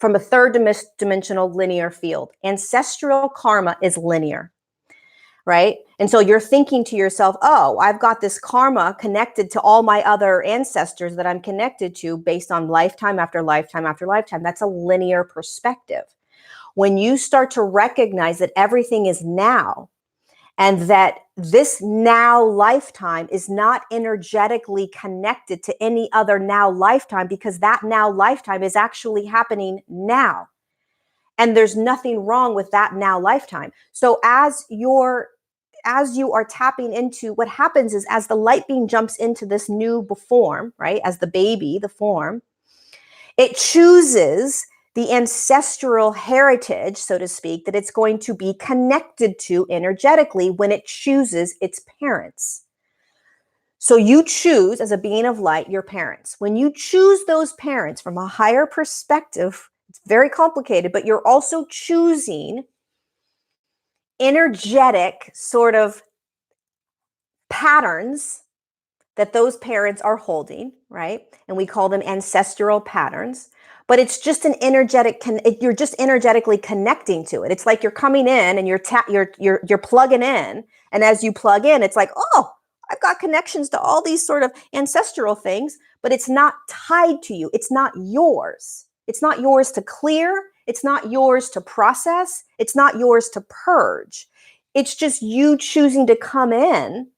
from a third dimensional linear field. Ancestral karma is linear, right? And so you're thinking to yourself, oh, I've got this karma connected to all my other ancestors that I'm connected to based on lifetime after lifetime after lifetime. That's a linear perspective. When you start to recognize that everything is now, and that this now lifetime is not energetically connected to any other now lifetime, because that now lifetime is actually happening now. And there's nothing wrong with that now lifetime. So as you are tapping into, what happens is, as the light being jumps into this new form, right? As the baby, the form, it chooses the ancestral heritage, so to speak, that it's going to be connected to energetically when it chooses its parents. So you choose, as a being of light, your parents. When you choose those parents from a higher perspective, it's very complicated, but you're also choosing energetic sort of patterns that those parents are holding, right? And we call them ancestral patterns. But it's just an energetic, you're just energetically connecting to it. It's like you're coming in and you're plugging in. And as you plug in, it's like, oh, I've got connections to all these sort of ancestral things, but it's not tied to you. It's not yours. It's not yours to clear. It's not yours to process. It's not yours to purge. It's just you choosing to come in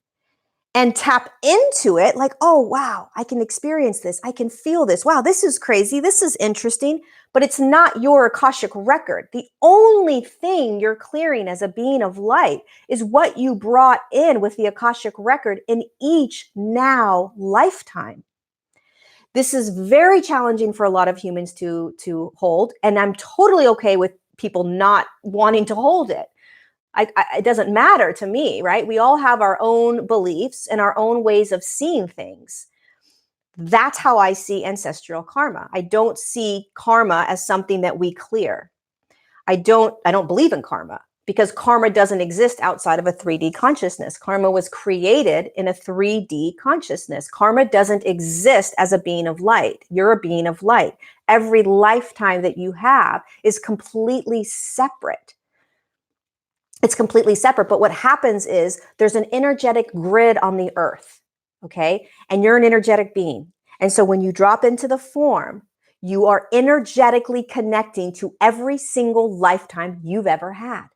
and tap into it like, oh, wow, I can experience this. I can feel this. Wow, this is crazy. This is interesting. But it's not your Akashic record. The only thing you're clearing as a being of light is what you brought in with the Akashic record in each now lifetime. This is very challenging for a lot of humans to hold. And I'm totally okay with people not wanting to hold it. It doesn't matter to me, right? We all have our own beliefs and our own ways of seeing things. That's how I see ancestral karma. I don't see karma as something that we clear. I don't believe in karma, because karma doesn't exist outside of a 3D consciousness. Karma was created in a 3D consciousness. Karma doesn't exist as a being of light. You're a being of light. Every lifetime that you have is completely separate. It's completely separate. But what happens is there's an energetic grid on the earth, okay? And you're an energetic being. And so when you drop into the form, you are energetically connecting to every single lifetime you've ever had.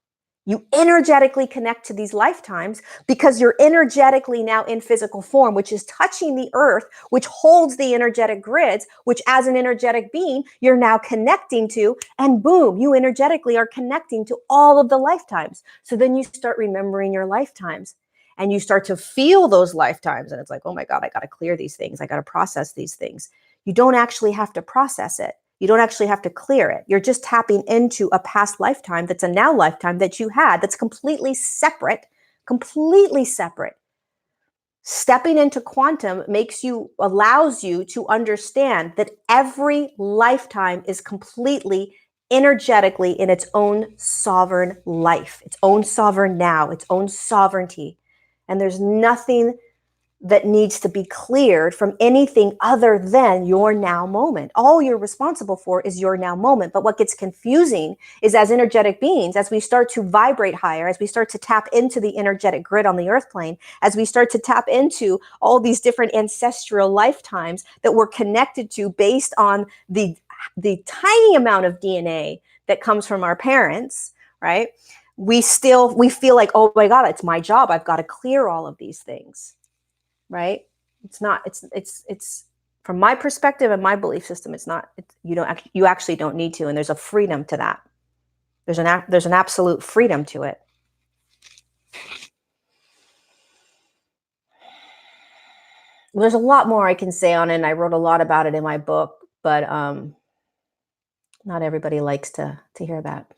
You energetically connect to these lifetimes because you're energetically now in physical form, which is touching the earth, which holds the energetic grids, which as an energetic being, you're now connecting to, and boom, you energetically are connecting to all of the lifetimes. So then you start remembering your lifetimes and you start to feel those lifetimes. And it's like, oh my God, I got to clear these things. I got to process these things. You don't actually have to process it. You don't actually have to clear it. You're just tapping into a past lifetime that's a now lifetime that you had that's completely separate, completely separate. Stepping into quantum allows you to understand that every lifetime is completely energetically in its own sovereign life, its own sovereign now, its own sovereignty. And there's nothing that needs to be cleared from anything other than your now moment. All you're responsible for is your now moment. But what gets confusing is, as energetic beings, as we start to vibrate higher, as we start to tap into the energetic grid on the earth plane, as we start to tap into all these different ancestral lifetimes that we're connected to based on the tiny amount of DNA that comes from our parents, right? We feel like, oh my God, it's my job. I've got to clear all of these things. Right? It's not, it's from my perspective and my belief system, you actually don't need to. And there's a freedom to that. There's an absolute freedom to it. There's a lot more I can say on it. And I wrote a lot about it in my book, but not everybody likes to hear that.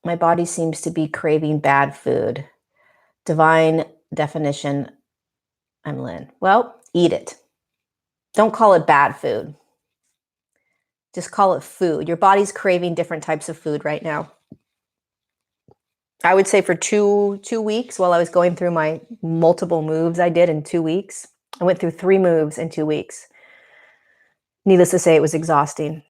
My body seems to be craving bad food. Divine definition, I'm Lynn. Well, eat it. Don't call it bad food. Just call it food. Your body's craving different types of food right now. I would say for two weeks, while I was going through my multiple moves I did in 2 weeks, I went through 3 moves in 2 weeks. Needless to say, it was exhausting.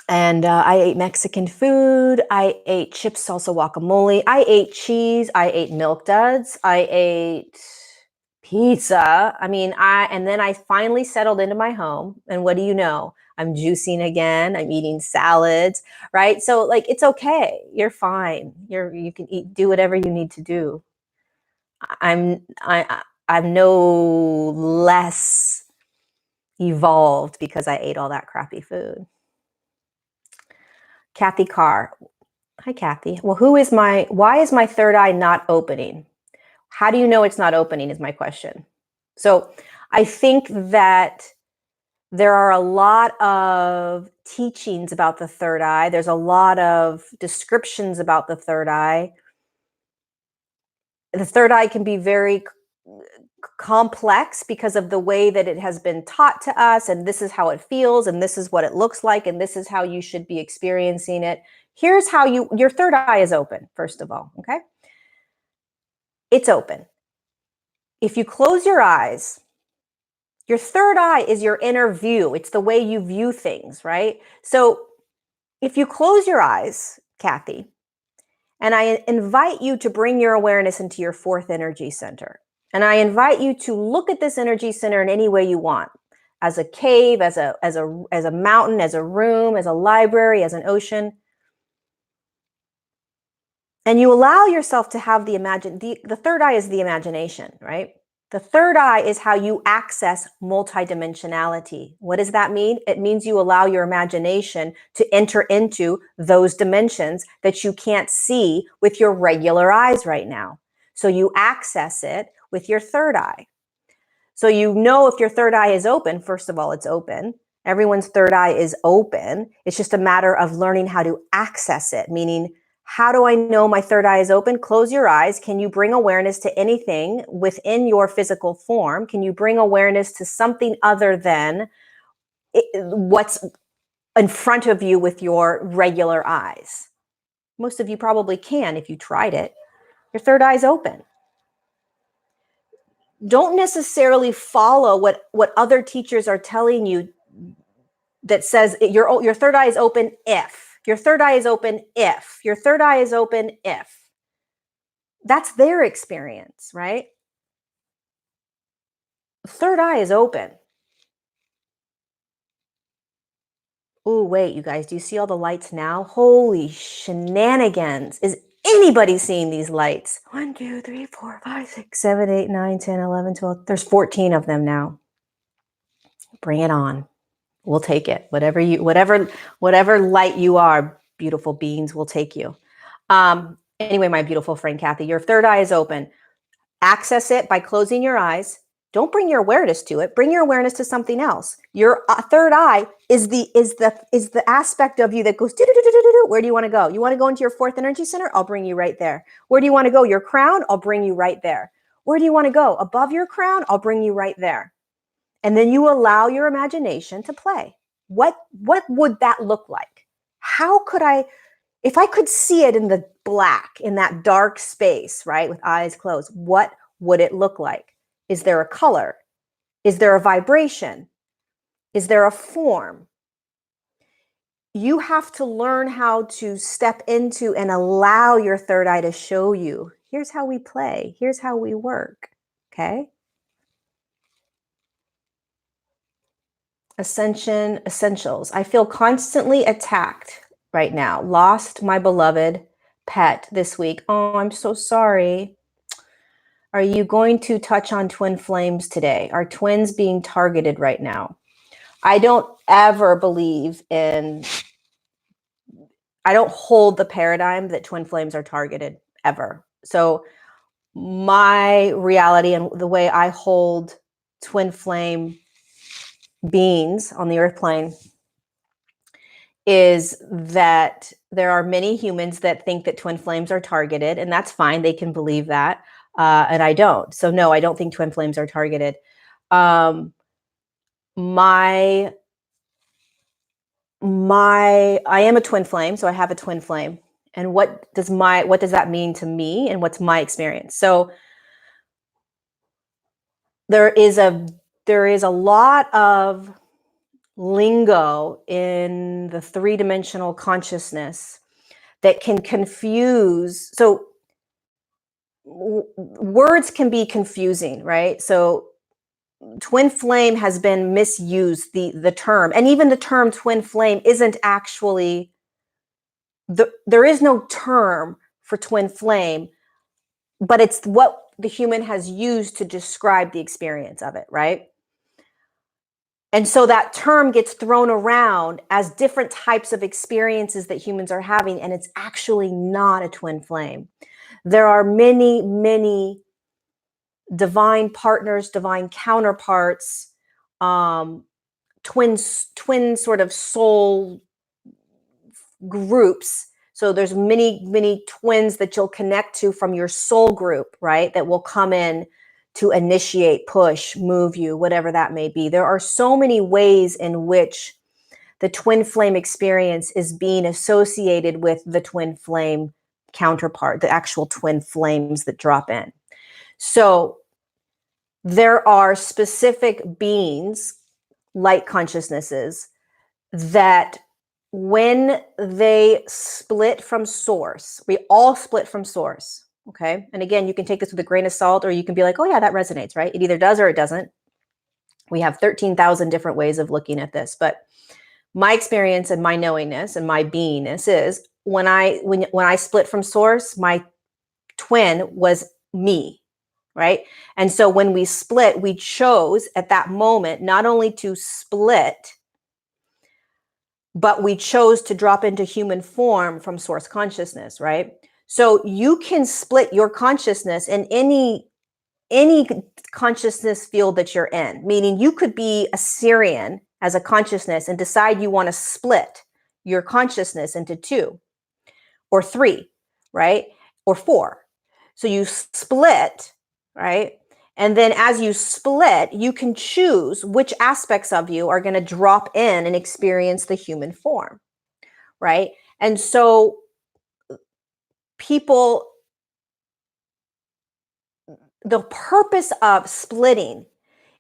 And I ate Mexican food. I ate chips, salsa, guacamole. I ate cheese. I ate milk duds. I ate pizza. And then I finally settled into my home. And what do you know? I'm juicing again. I'm eating salads, right? So like, it's okay. You're fine. You can eat, do whatever you need to do. I'm no less evolved because I ate all that crappy food. Kathy Carr. Hi, Kathy. Well, why is my third eye not opening? How do you know it's not opening is my question. So I think that there are a lot of teachings about the third eye. There's a lot of descriptions about the third eye. The third eye can be very complex because of the way that it has been taught to us, and this is how it feels, and this is what it looks like, and this is how you should be experiencing it. Here's how your third eye is open, first of all, okay? It's open. If you close your eyes, your third eye is your inner view. It's the way you view things, right? So if you close your eyes, Kathy, and I invite you to bring your awareness into your 4th energy center, and I invite you to look at this energy center in any way you want, as a cave, as a mountain, as a room, as a library, as an ocean. And you allow yourself to have the third eye is the imagination, right? The third eye is how you access multidimensionality. What does that mean? It means you allow your imagination to enter into those dimensions that you can't see with your regular eyes right now. So you access it with your third eye. So you know if your third eye is open, first of all, it's open. Everyone's third eye is open. It's just a matter of learning how to access it, meaning, how do I know my third eye is open? Close your eyes. Can you bring awareness to anything within your physical form? Can you bring awareness to something other than what's in front of you with your regular eyes? Most of you probably can if you tried it. Your third eye is open. Don't necessarily follow what other teachers are telling you that says your third eye is open if. Your third eye is open if. Your third eye is open if. That's their experience, right? Third eye is open. Oh, wait, you guys, do you see all the lights now? Holy shenanigans. Is anybody seeing these lights? 1, 2, 3, 4, 5, 6, 7, 8, 9, 10, 11, 12. There's 14 of them now. Bring it on. We'll take it. Whatever light you are, beautiful beings, will take you. Anyway, my beautiful friend Kathy, your third eye is open. Access it by closing your eyes. Don't bring your awareness to it. Bring your awareness to something else. Your third eye is the aspect of you that goes do-do-do-do-do-do. Where do you want to go? You want to go into your fourth energy center? I'll bring you right there. Where do you want to go? Your crown? I'll bring you right there. Where do you want to go? Above your crown? I'll bring you right there. And then you allow your imagination to play. What would that look like? How could I, if I could see it in the black, in that dark space, right, with eyes closed, what would it look like? Is there a color? Is there a vibration? Is there a form? You have to learn how to step into and allow your third eye to show you, here's how we play, here's how we work, okay? Ascension, essentials. I feel constantly attacked right now. Lost my beloved pet this week. Oh, I'm so sorry. Are you going to touch on twin flames today? Are twins being targeted right now? I don't ever believe in, I don't hold the paradigm that twin flames are targeted ever. So my reality and the way I hold twin flame beings on the earth plane is that there are many humans that think that twin flames are targeted, and that's fine. They can believe that, and I don't. So no, I don't think twin flames are targeted. I am a twin flame, so I have a twin flame. And what does that mean to me, and what's my experience? So there is a lot of lingo in the three-dimensional consciousness that can confuse. So words can be confusing, right? So twin flame has been misused, the term, and even the term twin flame isn't actually, there is no term for twin flame, but it's what the human has used to describe the experience of it, right? And so that term gets thrown around as different types of experiences that humans are having, and it's actually not a twin flame. There are many, many divine partners, divine counterparts, twin sort of soul groups. So there's many twins that you'll connect to from your soul group, right? That will come in to initiate, push, move you, whatever that may be. There are so many ways in which the twin flame experience is being associated with the twin flame counterpart, the actual twin flames that drop in. So there are specific beings, light consciousnesses, that when they split from source, we all split from source, okay? And again, you can take this with a grain of salt, or you can be like, oh yeah, that resonates, right? It either does or it doesn't. We have 13,000 different ways of looking at this, but my experience and my knowingness and my beingness is when I split from source, my twin was me, right? And so when we split, we chose at that moment not only to split, but we chose to drop into human form from source consciousness, right? So you can split your consciousness in any consciousness field that you're in, meaning you could be a Syrian as a consciousness and decide you want to split your consciousness into 2 or 3, right? Or 4. So you split, right? And then as you split, you can choose which aspects of you are going to drop in and experience the human form, right? And so people, the purpose of splitting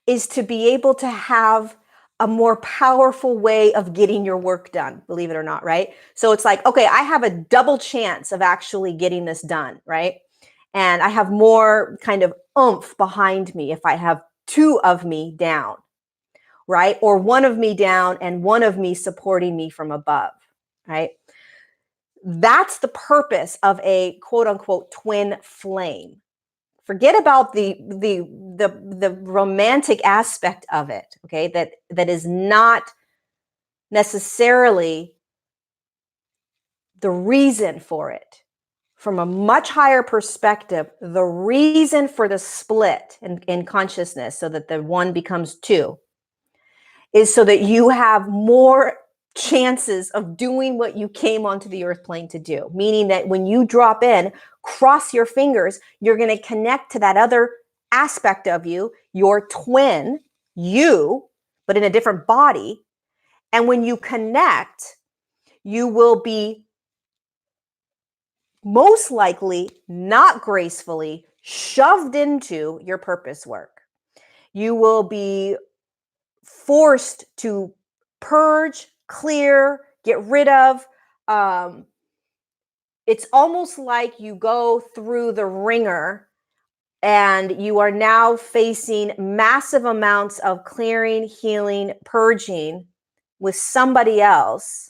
is to be able to have a more powerful way of getting your work done, believe it or not, right? So it's like, okay, I have a double chance of actually getting this done, right? And I have more kind of oomph behind me if I have 2 of me down. right? Or one of me down and one of me supporting me from above, right? That's the purpose of a quote unquote twin flame. Forget about the romantic aspect of it, okay? That is not necessarily the reason for it. From a much higher perspective, the reason for the split in consciousness, so that the one becomes two, is so that you have more chances of doing what you came onto the earth plane to do. Meaning that when you drop in, cross your fingers, you're going to connect to that other aspect of you, your twin, you, but in a different body. And when you connect, you will be most likely not gracefully shoved into your purpose work. You will be forced to purge, clear, get rid of. It's almost like you go through the ringer and you are now facing massive amounts of clearing, healing, purging with somebody else.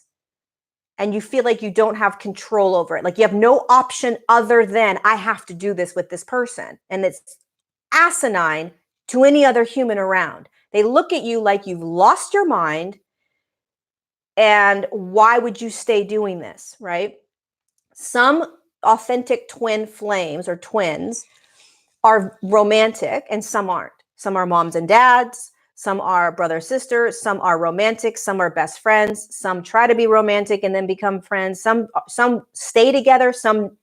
And you feel like you don't have control over it. Like you have no option other than I have to do this with this person. And it's asinine to any other human around. They look at you like you've lost your mind. And why would you stay doing this, right? Some authentic twin flames or twins are romantic and some aren't. Some are moms and dads. Some are brother, sister. Some are romantic. Some are best friends. Some try to be romantic and then become friends. Some stay together. Some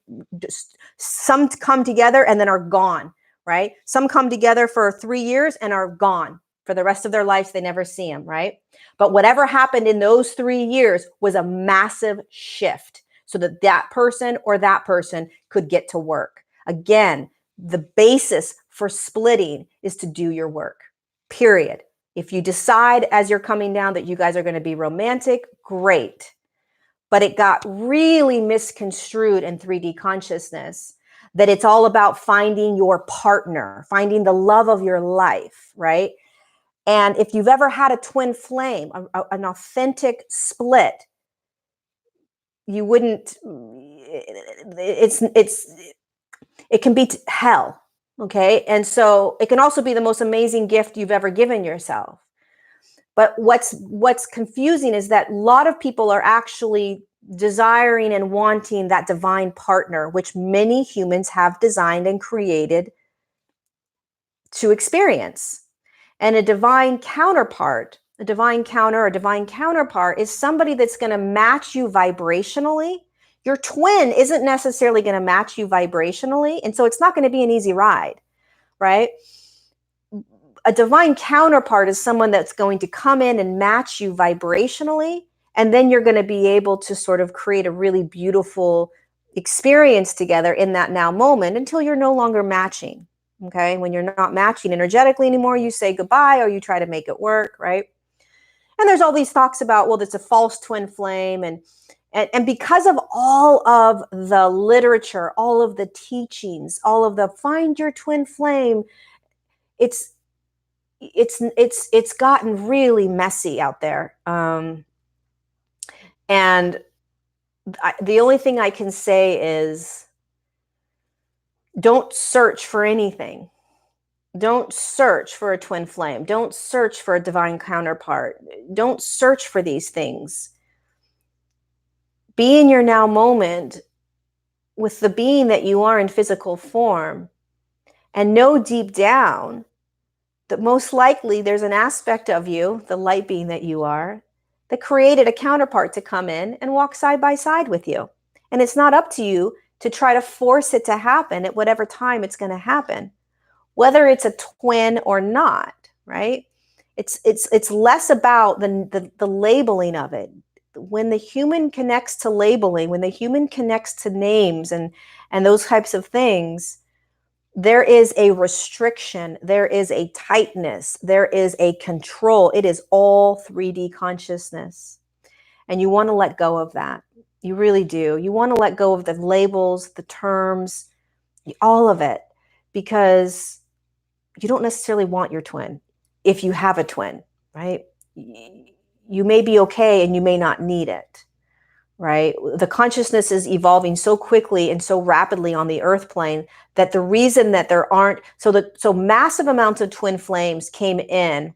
come together and then are gone, right? Some come together for 3 years and are gone for the rest of their lives. They never see them, right? But whatever happened in those 3 years was a massive shift so that that person or that person could get to work. Again, the basis for splitting is to do your work, period. If you decide as you're coming down that you guys are going to be romantic, great. But it got really misconstrued in 3D consciousness that it's all about finding your partner, finding the love of your life, right? And if you've ever had a twin flame, an authentic split, you wouldn't, it can be hell. Okay. And so it can also be the most amazing gift you've ever given yourself. But what's confusing is that a lot of people are actually desiring and wanting that divine partner, which many humans have designed and created to experience. And a divine counterpart is somebody that's going to match you vibrationally. Your twin isn't necessarily going to match you vibrationally. And so it's not going to be an easy ride, right? A divine counterpart is someone that's going to come in and match you vibrationally. And then you're going to be able to sort of create a really beautiful experience together in that now moment until you're no longer matching. Okay. When you're not matching energetically anymore, you say goodbye or you try to make it work, right? And there's all these talks about, well, it's a false twin flame. And because of all of the literature, all of the teachings, all of the find your twin flame, it's gotten really messy out there. And the only thing I can say is don't search for anything. Don't search for a twin flame. Don't search for a divine counterpart. Don't search for these things. Be in your now moment with the being that you are in physical form, and know deep down that most likely there's an aspect of you, the light being that you are, that created a counterpart to come in and walk side by side with you. And it's not up to you to try to force it to happen at whatever time it's going to happen, whether it's a twin or not, right? It's less about the labeling of it. When the human connects to labeling, when the human connects to names and those types of things, there is a restriction, there is a tightness, there is a control. It is all 3D consciousness. And you want to let go of that. You really do. You want to let go of the labels, the terms, all of it, because you don't necessarily want your twin if you have a twin. right? You may be okay and you may not need it, right? The consciousness is evolving so quickly and so rapidly on the earth plane that the reason that there aren't, so massive amounts of twin flames came in,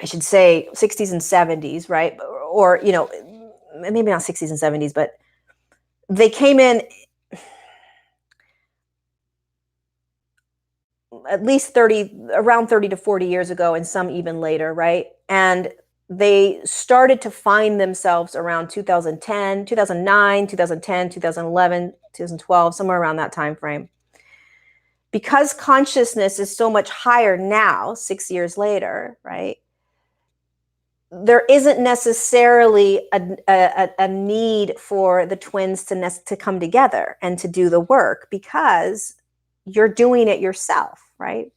I should say 60s and 70s, right? Or, maybe not 60s and 70s, but they came in at least around 30 to 40 years ago, and some even later, right? And they started to find themselves around 2010, 2009, 2010, 2011, 2012, somewhere around that time frame. Because consciousness is so much higher now, 6 years later, right? There isn't necessarily a need for the twins to come together and to do the work, because you're doing it yourself, right?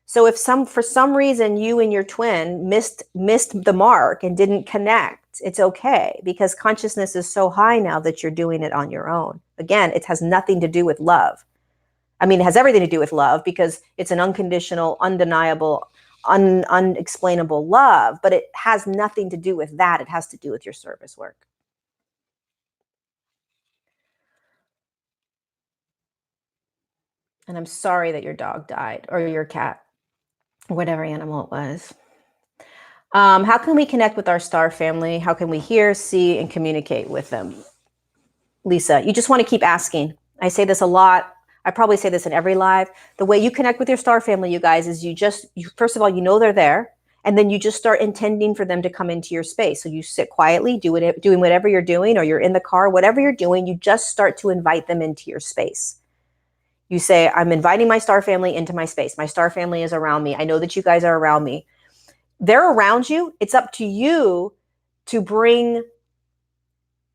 So if for some reason you and your twin missed the mark and didn't connect, it's okay, because consciousness is so high now that you're doing it on your own. Again, it has nothing to do with love. I mean, it has everything to do with love, because it's an unconditional, undeniable, unexplainable love, but it has nothing to do with that. It has to do with your service work. And I'm sorry that your dog died, or your cat, or whatever animal it was. How can we connect with our star family? How can we hear, see, and communicate with them? Lisa, you just want to keep asking. I say this a lot. I probably say this in every live. The way you connect with your star family, you guys, is first of all, they're there. And then you just start intending for them to come into your space. So you sit quietly, doing whatever you're doing, or you're in the car, whatever you're doing, you just start to invite them into your space. You say, I'm inviting my star family into my space. My star family is around me. I know that you guys are around me. They're around you. It's up to you to bring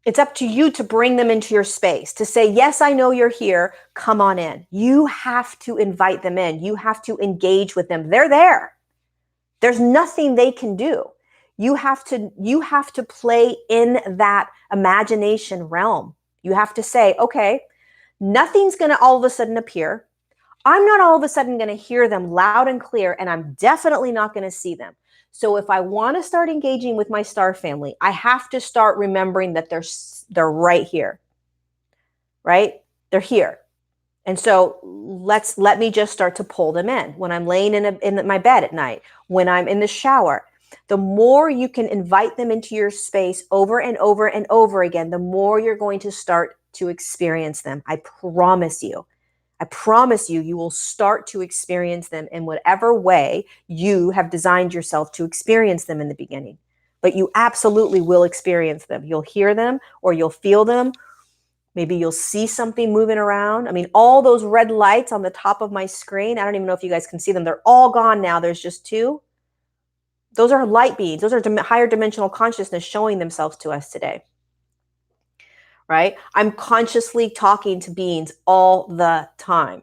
them into your space, to say, yes, I know you're here. Come on in. You have to invite them in. You have to engage with them. They're there. There's nothing they can do. You have to play in that imagination realm. You have to say, okay, nothing's going to all of a sudden appear. I'm not all of a sudden going to hear them loud and clear, and I'm definitely not going to see them. So if I want to start engaging with my star family, I have to start remembering that they're right here, right? They're here. And so let me just start to pull them in when I'm laying in my bed at night, when I'm in the shower. The more you can invite them into your space over and over and over again, the more you're going to start to experience them. I promise you. I promise you, you will start to experience them in whatever way you have designed yourself to experience them in the beginning. But you absolutely will experience them. You'll hear them, or you'll feel them. Maybe you'll see something moving around. I mean, all those red lights on the top of my screen, I don't even know if you guys can see them. They're all gone now. There's just two. Those are light beings. Those are higher dimensional consciousness showing themselves to us today. Right? I'm consciously talking to beings all the time.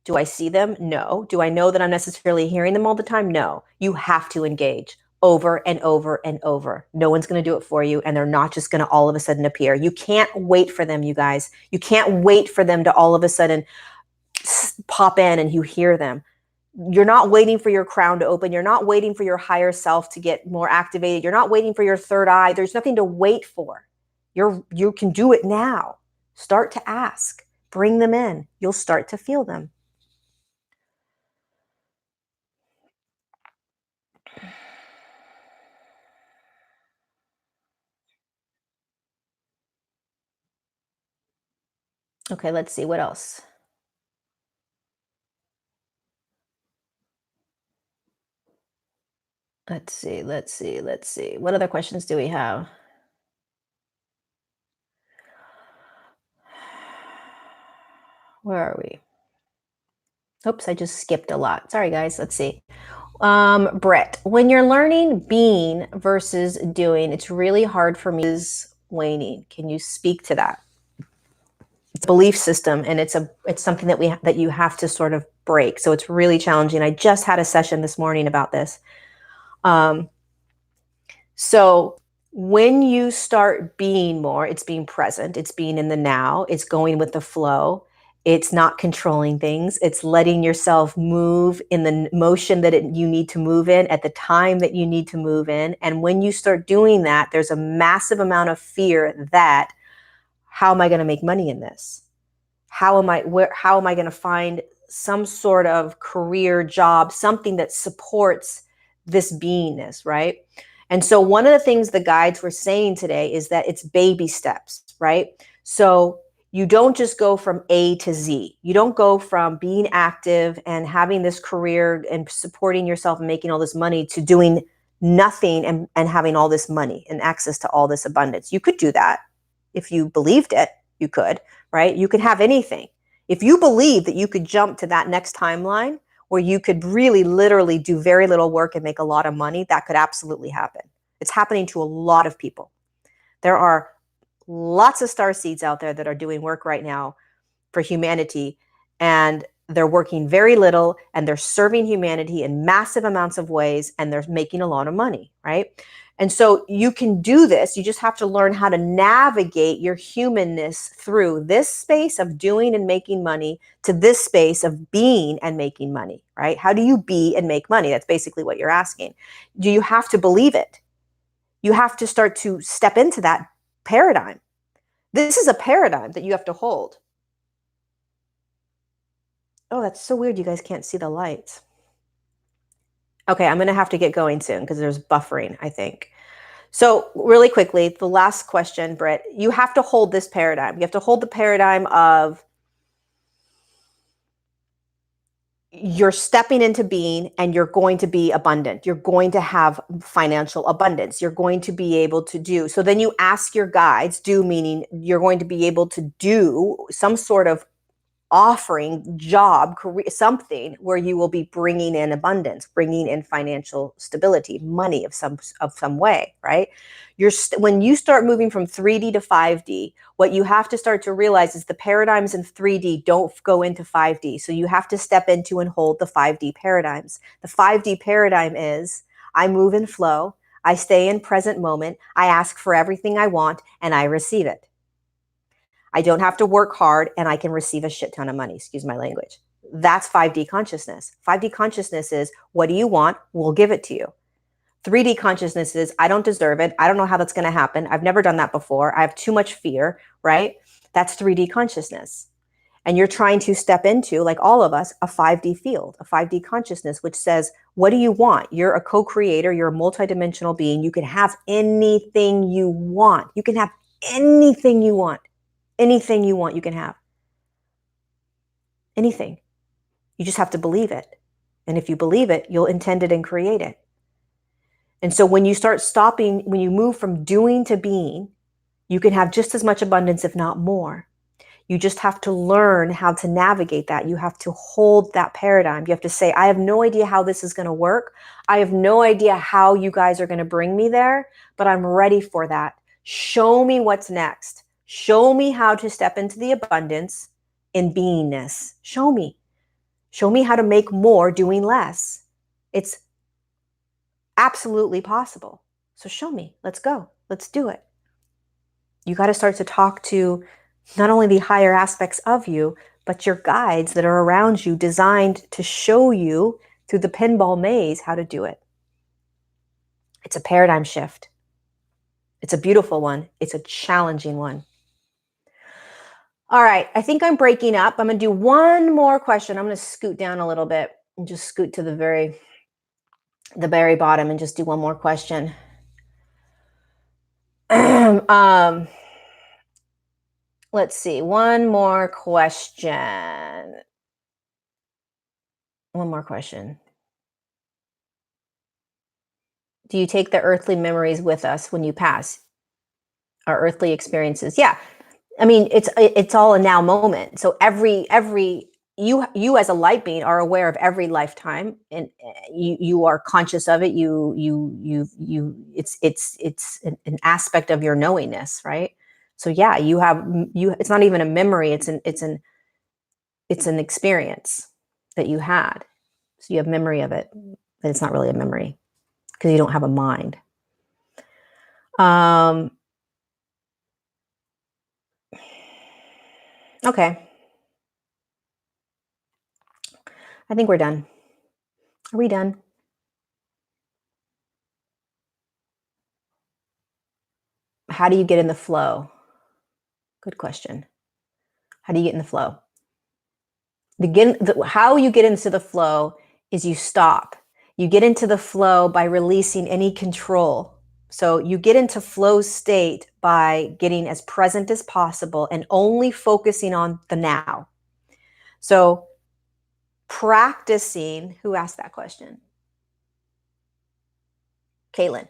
Do I see them? No. Do I know that I'm necessarily hearing them all the time? No. You have to engage over and over and over. No one's going to do it for you, and they're not just going to all of a sudden appear. You can't wait for them, you guys. You can't wait for them to all of a sudden pop in and you hear them. You're not waiting for your crown to open. You're not waiting for your higher self to get more activated. You're not waiting for your third eye. There's nothing to wait for. You can do it now. Start to ask. Bring them in. You'll start to feel them. Okay, let's see. What else? Let's see. What other questions do we have? Where are we? Oops, I just skipped a lot. Sorry, guys. Let's see. Brett, when you're learning being versus doing, it's really hard for me. Is waning. Can you speak to that? It's a belief system, and it's something that you have to sort of break. So it's really challenging. I just had a session this morning about this. So when you start being more, it's being present, it's being in the now, it's going with the flow, It's not controlling things. It's letting yourself move in the motion that you need to move in at the time that you need to move in. And when you start doing that, there's a massive amount of fear that, how am I going to make money in this? How am I going to find some sort of career, job, something that supports this beingness, right? And so one of the things the guides were saying today is that it's baby steps, right? So you don't just go from A to Z. You don't go from being active and having this career and supporting yourself and making all this money to doing nothing and having all this money and access to all this abundance. You could do that if you believed it. You could, right? You could have anything. If you believe that you could jump to that next timeline where you could really literally do very little work and make a lot of money, that could absolutely happen. It's happening to a lot of people. There are lots of star seeds out there that are doing work right now for humanity, and they're working very little and they're serving humanity in massive amounts of ways, and they're making a lot of money, right? And so you can do this. You just have to learn how to navigate your humanness through this space of doing and making money to this space of being and making money, right? How do you be and make money? That's basically what you're asking. Do you have to believe it? You have to start to step into that paradigm. This is a paradigm that you have to hold. Oh, that's so weird. You guys can't see the lights. Okay, I'm going to have to get going soon because there's buffering, I think. So really quickly, the last question, Britt, you have to hold this paradigm. You have to hold the paradigm of you're stepping into being and you're going to be abundant. You're going to have financial abundance. You're going to be able to do. So then you ask your guides, do meaning you're going to be able to do some sort of offering, job, career, something where you will be bringing in abundance, bringing in financial stability, money of some way, right? When you start moving from 3D to 5D, what you have to start to realize is the paradigms in 3D don't go into 5D. So you have to step into and hold the 5D paradigms. The 5D paradigm is I move and flow, I stay in present moment, I ask for everything I want, and I receive it. I don't have to work hard and I can receive a shit ton of money. Excuse my language. That's 5D consciousness. 5D consciousness is, what do you want? We'll give it to you. 3D consciousness is, I don't deserve it. I don't know how that's going to happen. I've never done that before. I have too much fear, right? That's 3D consciousness. And you're trying to step into, like all of us, a 5D field, a 5D consciousness, which says, what do you want? You're a co-creator. You're a multidimensional being. You can have anything you want. You can have anything you want. Anything you want, you can have. Anything. You just have to believe it. And if you believe it, you'll intend it and create it. And so when you start stopping, when you move from doing to being, you can have just as much abundance, if not more. You just have to learn how to navigate that. You have to hold that paradigm. You have to say, I have no idea how this is going to work. I have no idea how you guys are going to bring me there, but I'm ready for that. Show me what's next. Show me how to step into the abundance in beingness. Show me. Show me how to make more doing less. It's absolutely possible. So show me. Let's go. Let's do it. You got to start to talk to not only the higher aspects of you, but your guides that are around you, designed to show you through the pinball maze how to do it. It's a paradigm shift. It's a beautiful one. It's a challenging one. All right, I think I'm breaking up. I'm going to do one more question. I'm going to scoot down a little bit and just scoot to the very bottom and just do one more question. Let's see, one more question. Do you take the earthly memories with us when you pass? Our earthly experiences? Yeah. I mean, it's all a now moment. So every you as a light being are aware of every lifetime, and you are conscious of it. It's an aspect of your knowingness, right? So yeah, it's not even a memory. It's an experience that you had. So you have memory of it, but it's not really a memory because you don't have a mind. Okay. I think we're done. Are we done? How do you get in the flow? Good question. How do you get in the flow? How you get into the flow is you stop. You get into the flow by releasing any control. So you get into flow state by getting as present as possible and only focusing on the now. So practicing, who asked that question? Caitlin.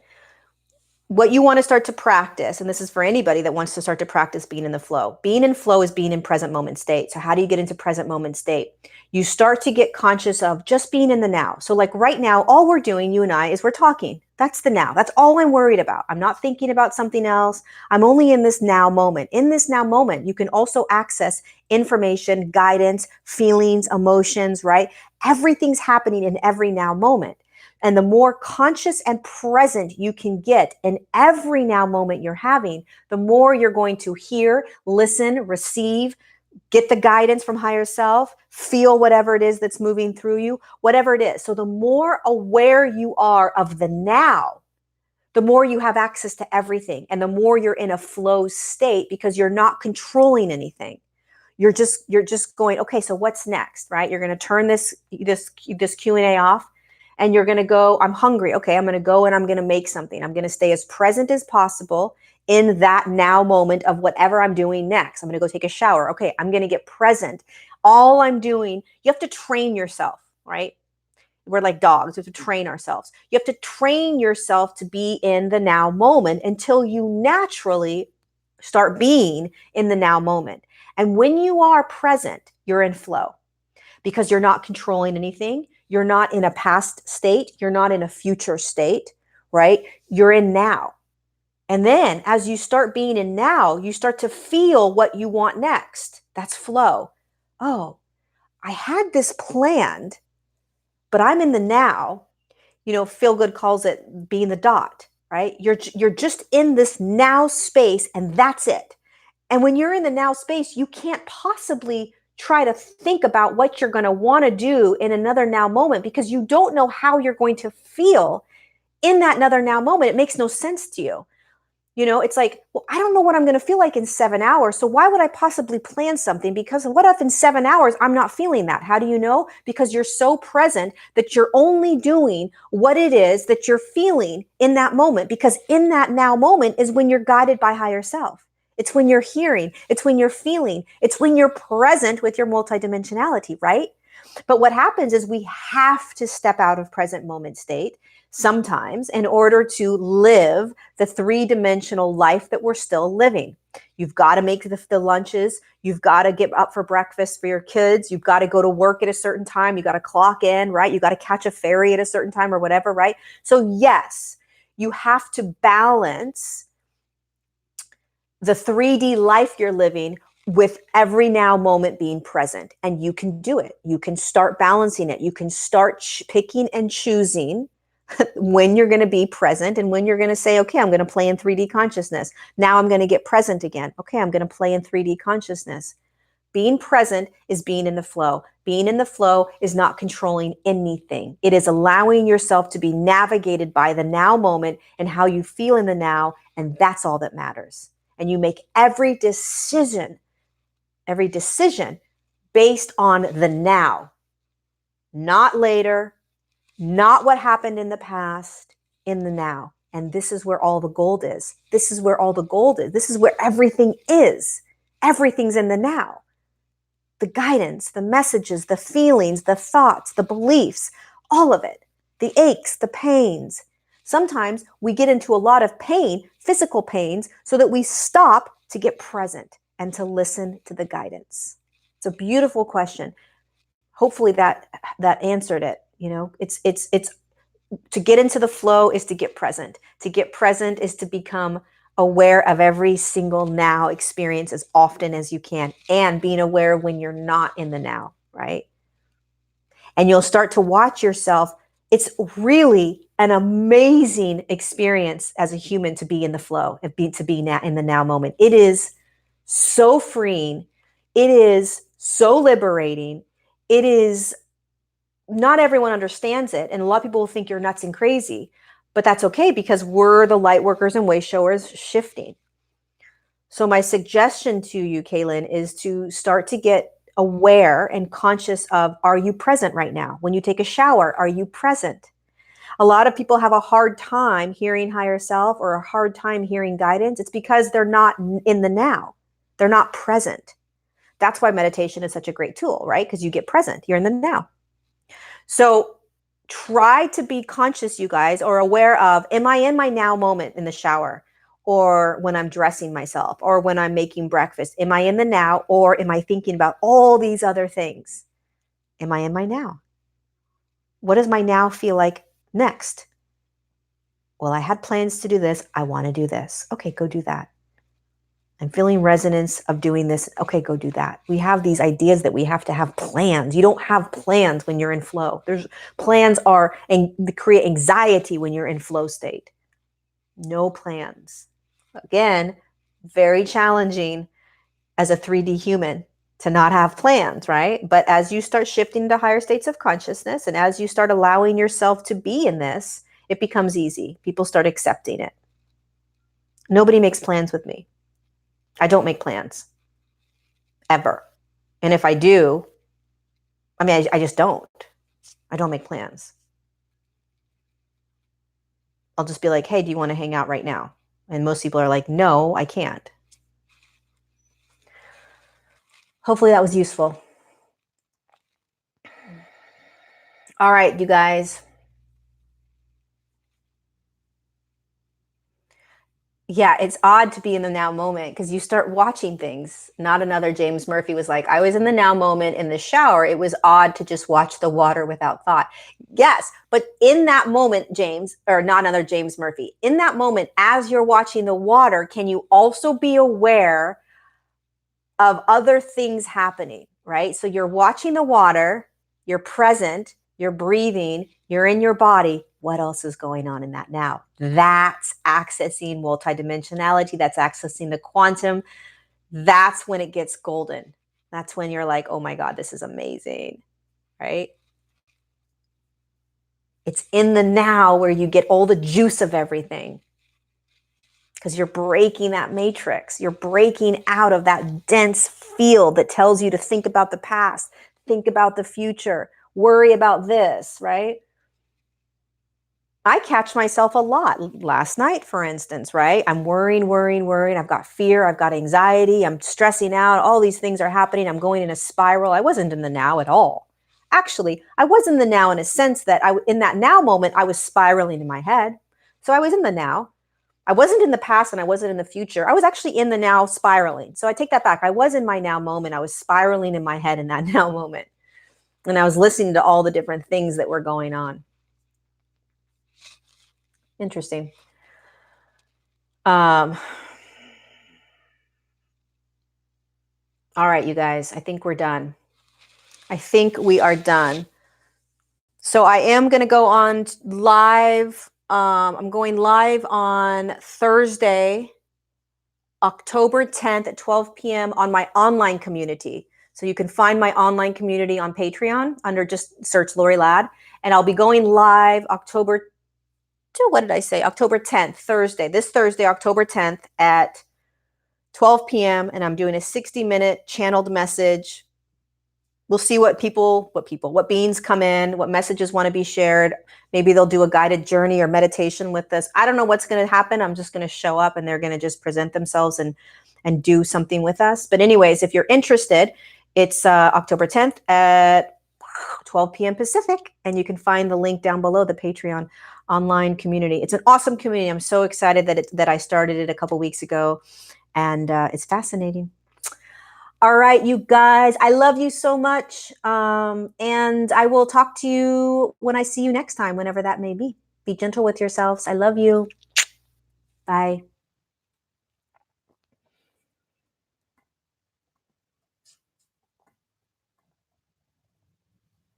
What you want to start to practice, and this is for anybody that wants to start to practice being in the flow. Being in flow is being in present moment state. So how do you get into present moment state? You start to get conscious of just being in the now. So like right now, all we're doing, you and I, is we're talking. That's the now. That's all I'm worried about. I'm not thinking about something else. I'm only in this now moment. In this now moment, you can also access information, guidance, feelings, emotions, right? Everything's happening in every now moment. And the more conscious and present you can get in every now moment you're having, the more you're going to hear, listen, receive, get the guidance from higher self, feel whatever it is that's moving through you, whatever it is. So the more aware you are of the now, the more you have access to everything, and the more you're in a flow state because you're not controlling anything. You're just going, okay, so what's next, right? You're going to turn this Q&A off. And you're going to go, I'm hungry. Okay, I'm going to go and I'm going to make something. I'm going to stay as present as possible in that now moment of whatever I'm doing next. I'm going to go take a shower. Okay, I'm going to get present. All I'm doing, you have to train yourself, right? We're like dogs. We have to train ourselves. You have to train yourself to be in the now moment until you naturally start being in the now moment. And when you are present, you're in flow because you're not controlling anything. You're not in a past state. You're not in a future state, right? You're in now. And then as you start being in now, you start to feel what you want next. That's flow. Oh, I had this planned, but I'm in the now. You know, Feel Good calls it being the dot, right? You're just in this now space and that's it. And when you're in the now space, you can't possibly try to think about what you're going to want to do in another now moment because you don't know how you're going to feel in that another now moment. It makes no sense to you. You know, it's like, well, I don't know what I'm going to feel like in 7 hours. So why would I possibly plan something? Because what if in 7 hours I'm not feeling that? How do you know? Because you're so present that you're only doing what it is that you're feeling in that moment. Because in that now moment is when you're guided by higher self. It's when you're hearing. It's when you're feeling. It's when you're present with your multidimensionality, right? But what happens is we have to step out of present moment state sometimes in order to live the three-dimensional life that we're still living. You've got to make the lunches. You've got to get up for breakfast for your kids. You've got to go to work at a certain time. You got to clock in, right? You got to catch a ferry at a certain time or whatever, right? So yes, you have to balance the 3D life you're living with every now moment being present. And you can do it. You can start balancing it. You can start picking and choosing when you're going to be present and when you're going to say, okay, I'm going to play in 3D consciousness. Now I'm going to get present again. Okay, I'm going to play in 3D consciousness. Being present is being in the flow. Being in the flow is not controlling anything. It is allowing yourself to be navigated by the now moment and how you feel in the now. And that's all that matters. And you make every decision based on the now, not later, not what happened in the past, in the now. And this is where all the gold is. This is where all the gold is. This is where everything is. Everything's in the now. The guidance, the messages, the feelings, the thoughts, the beliefs, all of it. The aches, the pains. Sometimes we get into a lot of pain, physical pains, so that we stop to get present and to listen to the guidance. It's a beautiful question. Hopefully that answered it. You know, it's to get into the flow is to get present. To get present is to become aware of every single now experience as often as you can, and being aware when you're not in the now, right? And you'll start to watch yourself. It's really an amazing experience as a human to be in the flow, to be now in the now moment. It is so freeing. It is so liberating. It is not everyone understands it. And a lot of people will think you're nuts and crazy, but that's okay because we're the light workers and way showers shifting. So my suggestion to you, Kaylin, is to start to get aware and conscious of, are you present right now? When you take a shower, are you present? A lot of people have a hard time hearing higher self or a hard time hearing guidance. It's because they're not in the now. They're not present. That's why meditation is such a great tool, right? Because you get present. You're in the now. So try to be conscious, you guys, or aware of, am I in my now moment in the shower? Or when I'm dressing myself, or when I'm making breakfast? Am I in the now, or am I thinking about all these other things? Am I in my now? What does my now feel like next? Well, I had plans to do this. I want to do this. Okay, go do that. I'm feeling resonance of doing this. Okay, go do that. We have these ideas that we have to have plans. You don't have plans when you're in flow. Plans are and create anxiety when you're in flow state. No plans. Again, very challenging as a 3D human to not have plans, right? But as you start shifting to higher states of consciousness and as you start allowing yourself to be in this, it becomes easy. People start accepting it. Nobody makes plans with me. I don't make plans ever. And if I do, I mean, I just don't. I don't make plans. I'll just be like, hey, do you want to hang out right now? And most people are like, no, I can't. Hopefully that was useful. All right, you guys. Yeah, it's odd to be in the now moment because you start watching things. Not another James Murphy was like, I was in the now moment in the shower. It was odd to just watch the water without thought. Yes, but in that moment, James, or not another James Murphy, in that moment, as you're watching the water, can you also be aware of other things happening, right? So you're watching the water, you're present, you're breathing, you're in your body. What else is going on in that now? That's accessing multidimensionality. That's accessing the quantum. That's when it gets golden. That's when you're like, oh my God, this is amazing, right? It's in the now where you get all the juice of everything because you're breaking that matrix. You're breaking out of that dense field that tells you to think about the past, think about the future, worry about this, right? I catch myself a lot. Last night, for instance, right? I'm worrying. I've got fear. I've got anxiety. I'm stressing out. All these things are happening. I'm going in a spiral. I wasn't in the now at all. Actually, I was in the now in a sense that in that now moment, I was spiraling in my head. So I was in the now. I wasn't in the past and I wasn't in the future. I was actually in the now spiraling. So I take that back. I was in my now moment. I was spiraling in my head in that now moment. And I was listening to all the different things that were going on. Interesting. All right, you guys, I think we're done. I think we are done. So I am going to go on live. I'm going live on Thursday, October 10th at 12 p.m. on my online community. So you can find my online community on Patreon under just search Lori Ladd. And I'll be going live October 10th, Thursday. This Thursday, October 10th at 12 p.m. And I'm doing a 60-minute channeled message. We'll see what beings come in, what messages want to be shared. Maybe they'll do a guided journey or meditation with us. I don't know what's going to happen. I'm just going to show up and they're going to just present themselves and do something with us. But anyways, if you're interested, it's October 10th at 12 p.m. Pacific. And you can find the link down below, the Patreon online community. It's an awesome community. I'm so excited that I started it a couple weeks ago. And it's fascinating. All right, you guys, I love you so much. And I will talk to you when I see you next time, whenever that may be. Be gentle with yourselves. I love you. Bye.